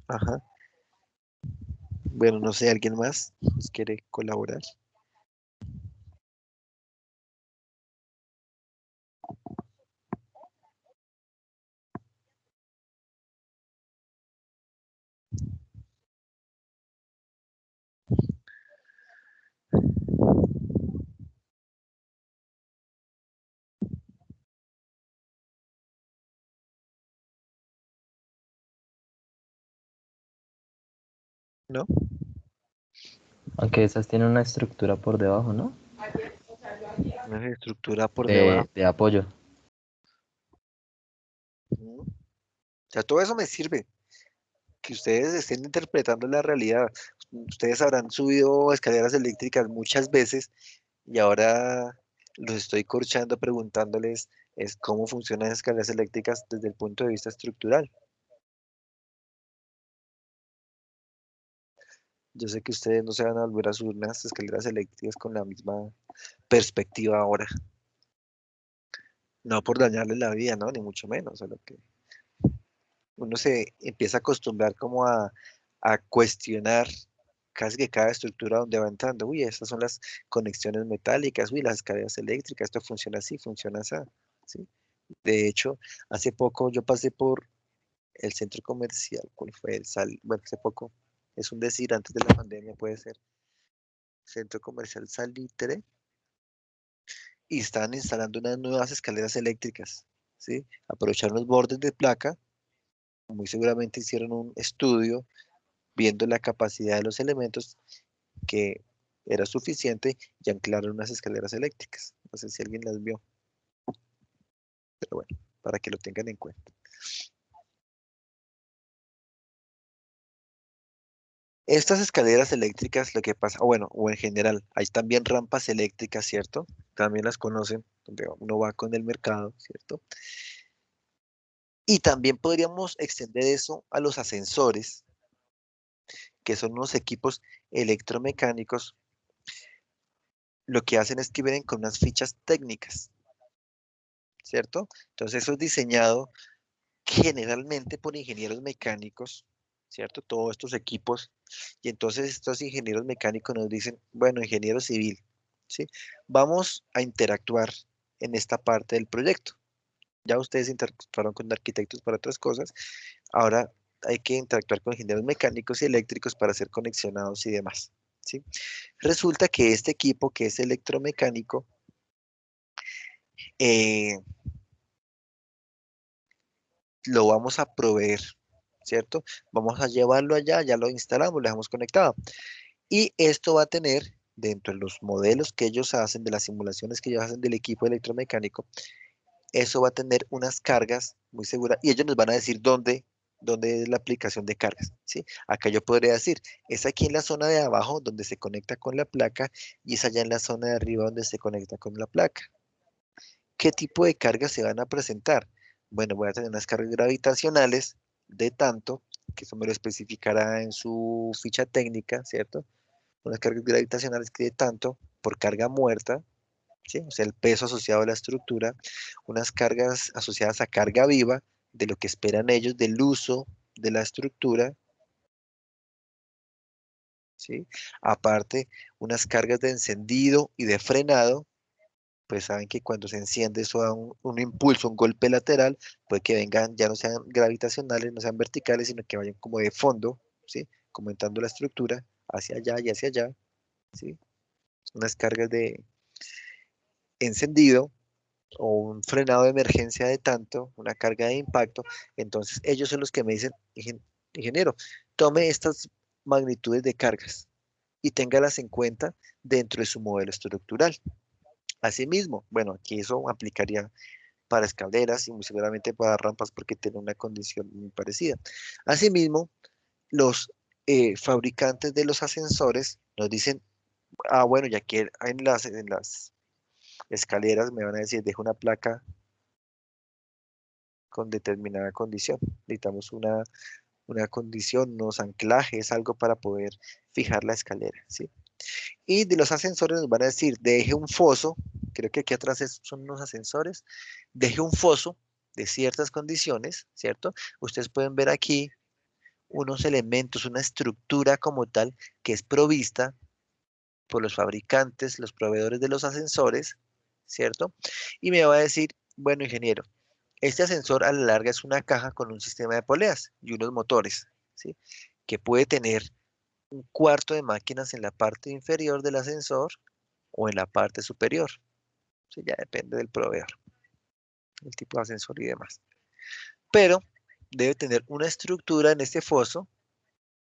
Ajá. Bueno, no sé, ¿alguien más nos quiere colaborar? ¿No? Aunque esas tienen una estructura por debajo, ¿no? Una estructura por debajo. De apoyo. Ujú. sea, todo eso me sirve, que ustedes estén interpretando la realidad. Ustedes habrán subido escaleras eléctricas muchas veces y ahora los estoy corchando preguntándoles es cómo funcionan las escaleras eléctricas desde el punto de vista estructural. Yo sé que ustedes no se van a volver a subir unas escaleras eléctricas con la misma perspectiva ahora. No por dañarles la vida, ¿no? Ni mucho menos. Solo que uno se empieza a acostumbrar como a cuestionar casi que cada estructura donde va entrando. Uy, estas son las conexiones metálicas, uy, las escaleras eléctricas, esto funciona así, funciona así. ¿Sí? De hecho, hace poco yo pasé por el centro comercial, ¿cuál fue? Bueno, hace poco, es un decir, antes de la pandemia puede ser, centro comercial Salitre, y estaban instalando unas nuevas escaleras eléctricas, ¿sí? Aprovecharon los bordes de placa, muy seguramente hicieron un estudio viendo la capacidad de los elementos que era suficiente y anclaron unas escaleras eléctricas. No sé si alguien las vio, pero bueno, para que lo tengan en cuenta. Estas escaleras eléctricas, lo que pasa, o bueno, o en general, hay también rampas eléctricas, ¿cierto? También las conocen, donde uno va con el mercado, ¿cierto? Y también podríamos extender eso a los ascensores, que son unos equipos electromecánicos. Lo que hacen es que vienen con unas fichas técnicas, ¿cierto? Entonces eso es diseñado generalmente por ingenieros mecánicos, ¿cierto? Todos estos equipos. Y entonces estos ingenieros mecánicos nos dicen, bueno, ingeniero civil, ¿sí? Vamos a interactuar en esta parte del proyecto. Ya ustedes interactuaron con arquitectos para otras cosas, ahora hay que interactuar con ingenieros mecánicos y eléctricos para hacer conexionados y demás, ¿sí? Resulta que este equipo que es electromecánico, eh, lo vamos a proveer, ¿cierto? Vamos a llevarlo allá, ya lo instalamos, lo dejamos conectado. Y esto va a tener, dentro de los modelos que ellos hacen, de las simulaciones que ellos hacen del equipo electromecánico, eso va a tener unas cargas muy seguras y ellos nos van a decir dónde es la aplicación de cargas, ¿sí? Acá yo podría decir, es aquí en la zona de abajo donde se conecta con la placa y es allá en la zona de arriba donde se conecta con la placa. ¿Qué tipo de cargas se van a presentar? Bueno, voy a tener unas cargas gravitacionales de tanto, que eso me lo especificará en su ficha técnica, ¿cierto? Unas cargas gravitacionales que de tanto por carga muerta, ¿sí? O sea, el peso asociado a la estructura, unas cargas asociadas a carga viva, de lo que esperan ellos del uso de la estructura, ¿sí? Aparte, unas cargas de encendido y de frenado, pues saben que cuando se enciende eso da un impulso, un golpe lateral, puede que vengan, ya no sean gravitacionales, no sean verticales, sino que vayan como de fondo, ¿sí? Comentando la estructura hacia allá y hacia allá, ¿sí? Unas cargas de encendido o un frenado de emergencia de tanto, una carga de impacto, entonces ellos son los que me dicen, Ingeniero, tome estas magnitudes de cargas y téngalas en cuenta dentro de su modelo estructural. Asimismo, bueno, aquí eso aplicaría para escaleras y muy seguramente para rampas porque tiene una condición muy parecida. Asimismo, los fabricantes de los ascensores nos dicen, ah, bueno, ya que en las escaleras me van a decir, deja una placa con determinada condición. Necesitamos una condición, unos anclajes, algo para poder fijar la escalera, ¿sí? Y de los ascensores nos van a decir, deje un foso, creo que aquí atrás son unos ascensores, deje un foso de ciertas condiciones, ¿cierto? Ustedes pueden ver aquí unos elementos, una estructura como tal que es provista por los fabricantes, los proveedores de los ascensores, ¿cierto? Y me va a decir, bueno, ingeniero, este ascensor a la larga es una caja con un sistema de poleas y unos motores, ¿sí? Que puede tener un cuarto de máquinas en la parte inferior del ascensor o en la parte superior. Sí, ya depende del proveedor, el tipo de ascensor y demás. Pero debe tener una estructura en este foso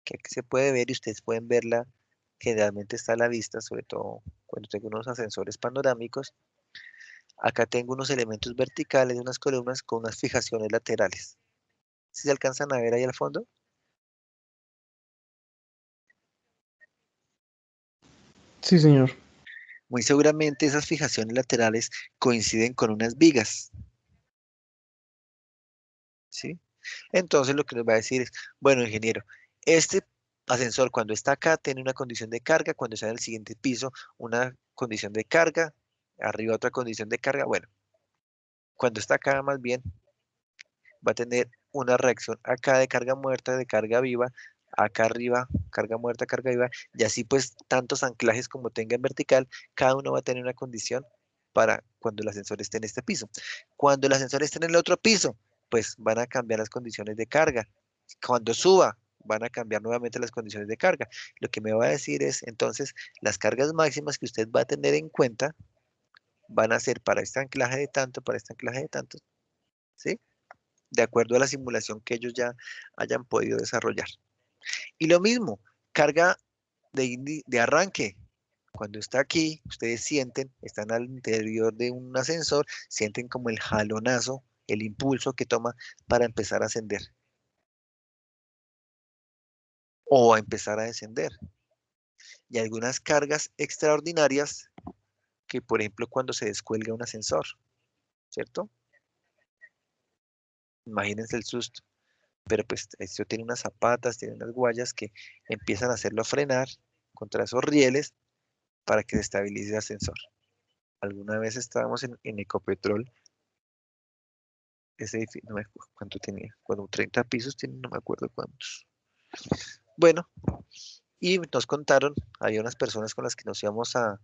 que aquí se puede ver y ustedes pueden verla. Generalmente está a la vista, sobre todo cuando tengo unos ascensores panorámicos. Acá tengo unos elementos verticales, unas columnas con unas fijaciones laterales. ¿Sí se alcanzan a ver ahí al fondo? Sí, señor. Muy seguramente esas fijaciones laterales coinciden con unas vigas, ¿sí? Entonces lo que nos va a decir es, bueno, ingeniero, este ascensor cuando está acá tiene una condición de carga, cuando está en el siguiente piso una condición de carga, arriba otra condición de carga. Bueno, cuando está acá más bien va a tener una reacción acá de carga muerta, de carga viva, acá arriba, carga muerta, carga viva, y así pues tantos anclajes como tenga en vertical, cada uno va a tener una condición para cuando el ascensor esté en este piso. Cuando el ascensor esté en el otro piso, pues van a cambiar las condiciones de carga. Cuando suba, van a cambiar nuevamente las condiciones de carga. Lo que me va a decir es, entonces, las cargas máximas que usted va a tener en cuenta van a ser para este anclaje de tanto, para este anclaje de tanto, ¿sí? De acuerdo a la simulación que ellos ya hayan podido desarrollar. Y lo mismo, carga de arranque. Cuando está aquí, ustedes sienten, están al interior de un ascensor, sienten como el jalonazo, el impulso que toma para empezar a ascender o a empezar a descender. Y algunas cargas extraordinarias que, por ejemplo, cuando se descuelga un ascensor, ¿cierto? Imagínense el susto. Pero pues esto tiene unas zapatas, tiene unas guayas que empiezan a hacerlo frenar contra esos rieles para que se estabilice el ascensor. Alguna vez estábamos en Ecopetrol, ese edificio, no me acuerdo cuánto tenía, cuando 30 pisos tiene, no me acuerdo cuántos. Bueno, y nos contaron, había unas personas con las que nos íbamos a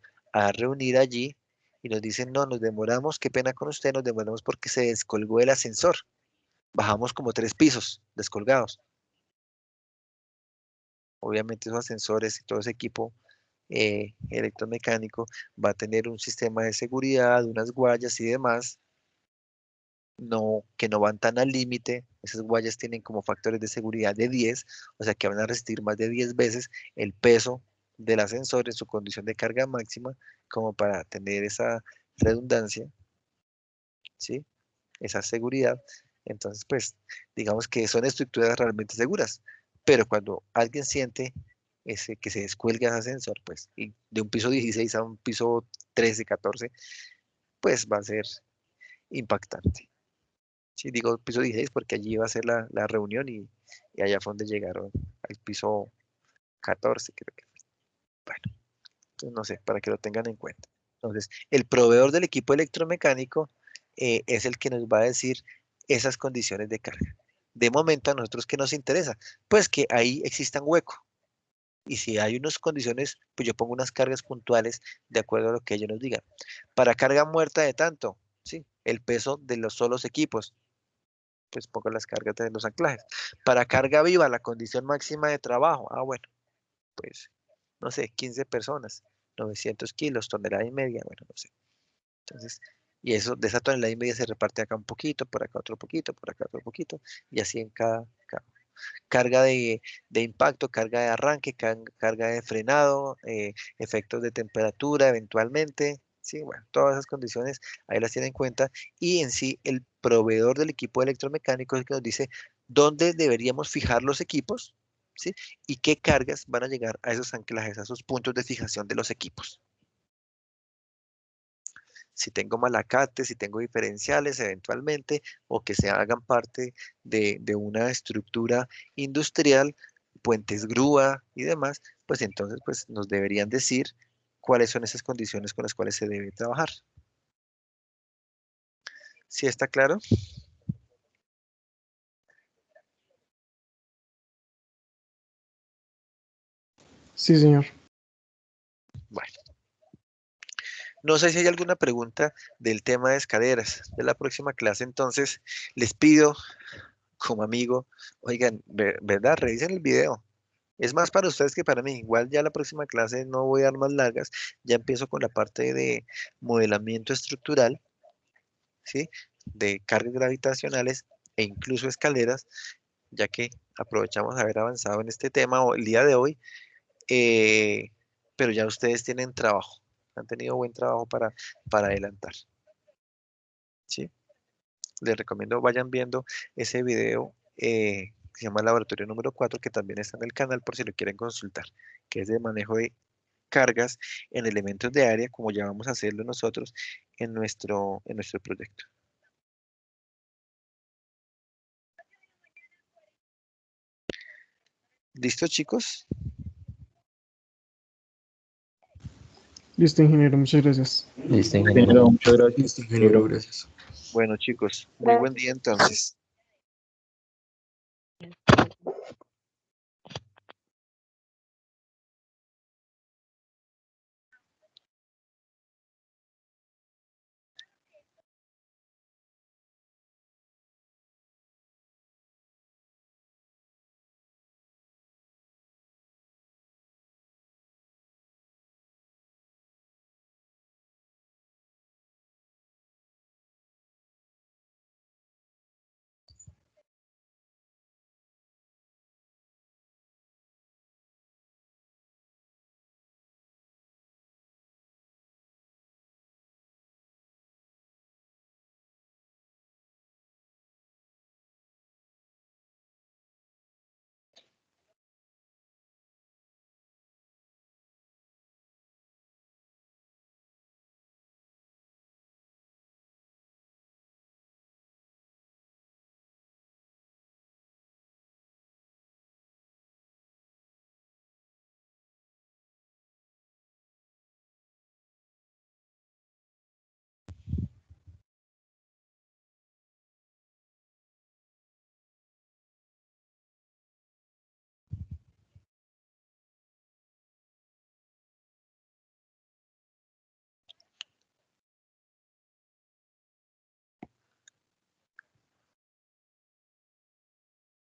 reunir allí y nos dicen, no, nos demoramos, qué pena con usted, nos demoramos porque se descolgó el ascensor. Bajamos como 3 pisos descolgados. Obviamente esos ascensores y todo ese equipo electromecánico va a tener un sistema de seguridad, unas guayas y demás, no, que no van tan al límite. Esas guayas tienen como factores de seguridad de 10, o sea que van a resistir más de 10 veces el peso del ascensor en su condición de carga máxima, como para tener esa redundancia, ¿sí? Esa seguridad. Entonces, pues, digamos que son estructuras realmente seguras, pero cuando alguien siente ese, que se descuelga ese ascensor, pues, y de un piso 16 a un piso 13, 14, pues va a ser impactante. Sí, digo piso 16 porque allí iba a ser la reunión y allá fue donde llegaron al piso 14, creo que. Bueno, entonces no sé, para que lo tengan en cuenta. Entonces, el proveedor del equipo electromecánico es el que nos va a decir esas condiciones de carga. De momento, a nosotros, ¿qué nos interesa? Pues que ahí existan hueco. Y si hay unas condiciones, pues yo pongo unas cargas puntuales de acuerdo a lo que ellos nos digan. Para carga muerta de tanto, ¿sí? El peso de los solos equipos, pues pongo las cargas de los anclajes. Para carga viva, la condición máxima de trabajo, bueno, pues, no sé, 15 personas, 900 kilos, tonelada y media, bueno, no sé. Entonces, y eso, de esa tonelada y media se reparte acá un poquito, por acá otro poquito, por acá otro poquito, y así en cada carga de impacto, carga de arranque, carga de frenado, efectos de temperatura eventualmente, sí, bueno, todas esas condiciones ahí las tiene en cuenta y en sí el proveedor del equipo electromecánico es el que nos dice dónde deberíamos fijar los equipos, ¿sí? Y qué cargas van a llegar a esos anclajes, a esos puntos de fijación de los equipos. Si tengo malacates, si tengo diferenciales eventualmente, o que se hagan parte de una estructura industrial, puentes grúa y demás, pues entonces pues, nos deberían decir cuáles son esas condiciones con las cuales se debe trabajar. ¿Sí está claro? Sí, señor. Bueno, no sé si hay alguna pregunta del tema de escaleras de la próxima clase, entonces les pido como amigo, oigan, ¿verdad? Revisen el video. Es más para ustedes que para mí. Igual ya la próxima clase no voy a dar más largas. Ya empiezo con la parte de modelamiento estructural, ¿sí? De cargas gravitacionales e incluso escaleras, ya que aprovechamos haber avanzado en este tema el día de hoy. eh, pero ya ustedes tienen trabajo. Han tenido buen trabajo para adelantar, ¿sí? Les recomiendo vayan viendo ese video se llama Laboratorio número 4, que también está en el canal por si lo quieren consultar, que es de manejo de cargas en elementos de área, como ya vamos a hacerlo nosotros en nuestro proyecto. ¿Listo, chicos? Listo, ingeniero, muchas gracias. Listo, ingeniero. Ingeniero, muchas gracias. Listo, ingeniero, gracias. Bueno, chicos, muy buen día entonces.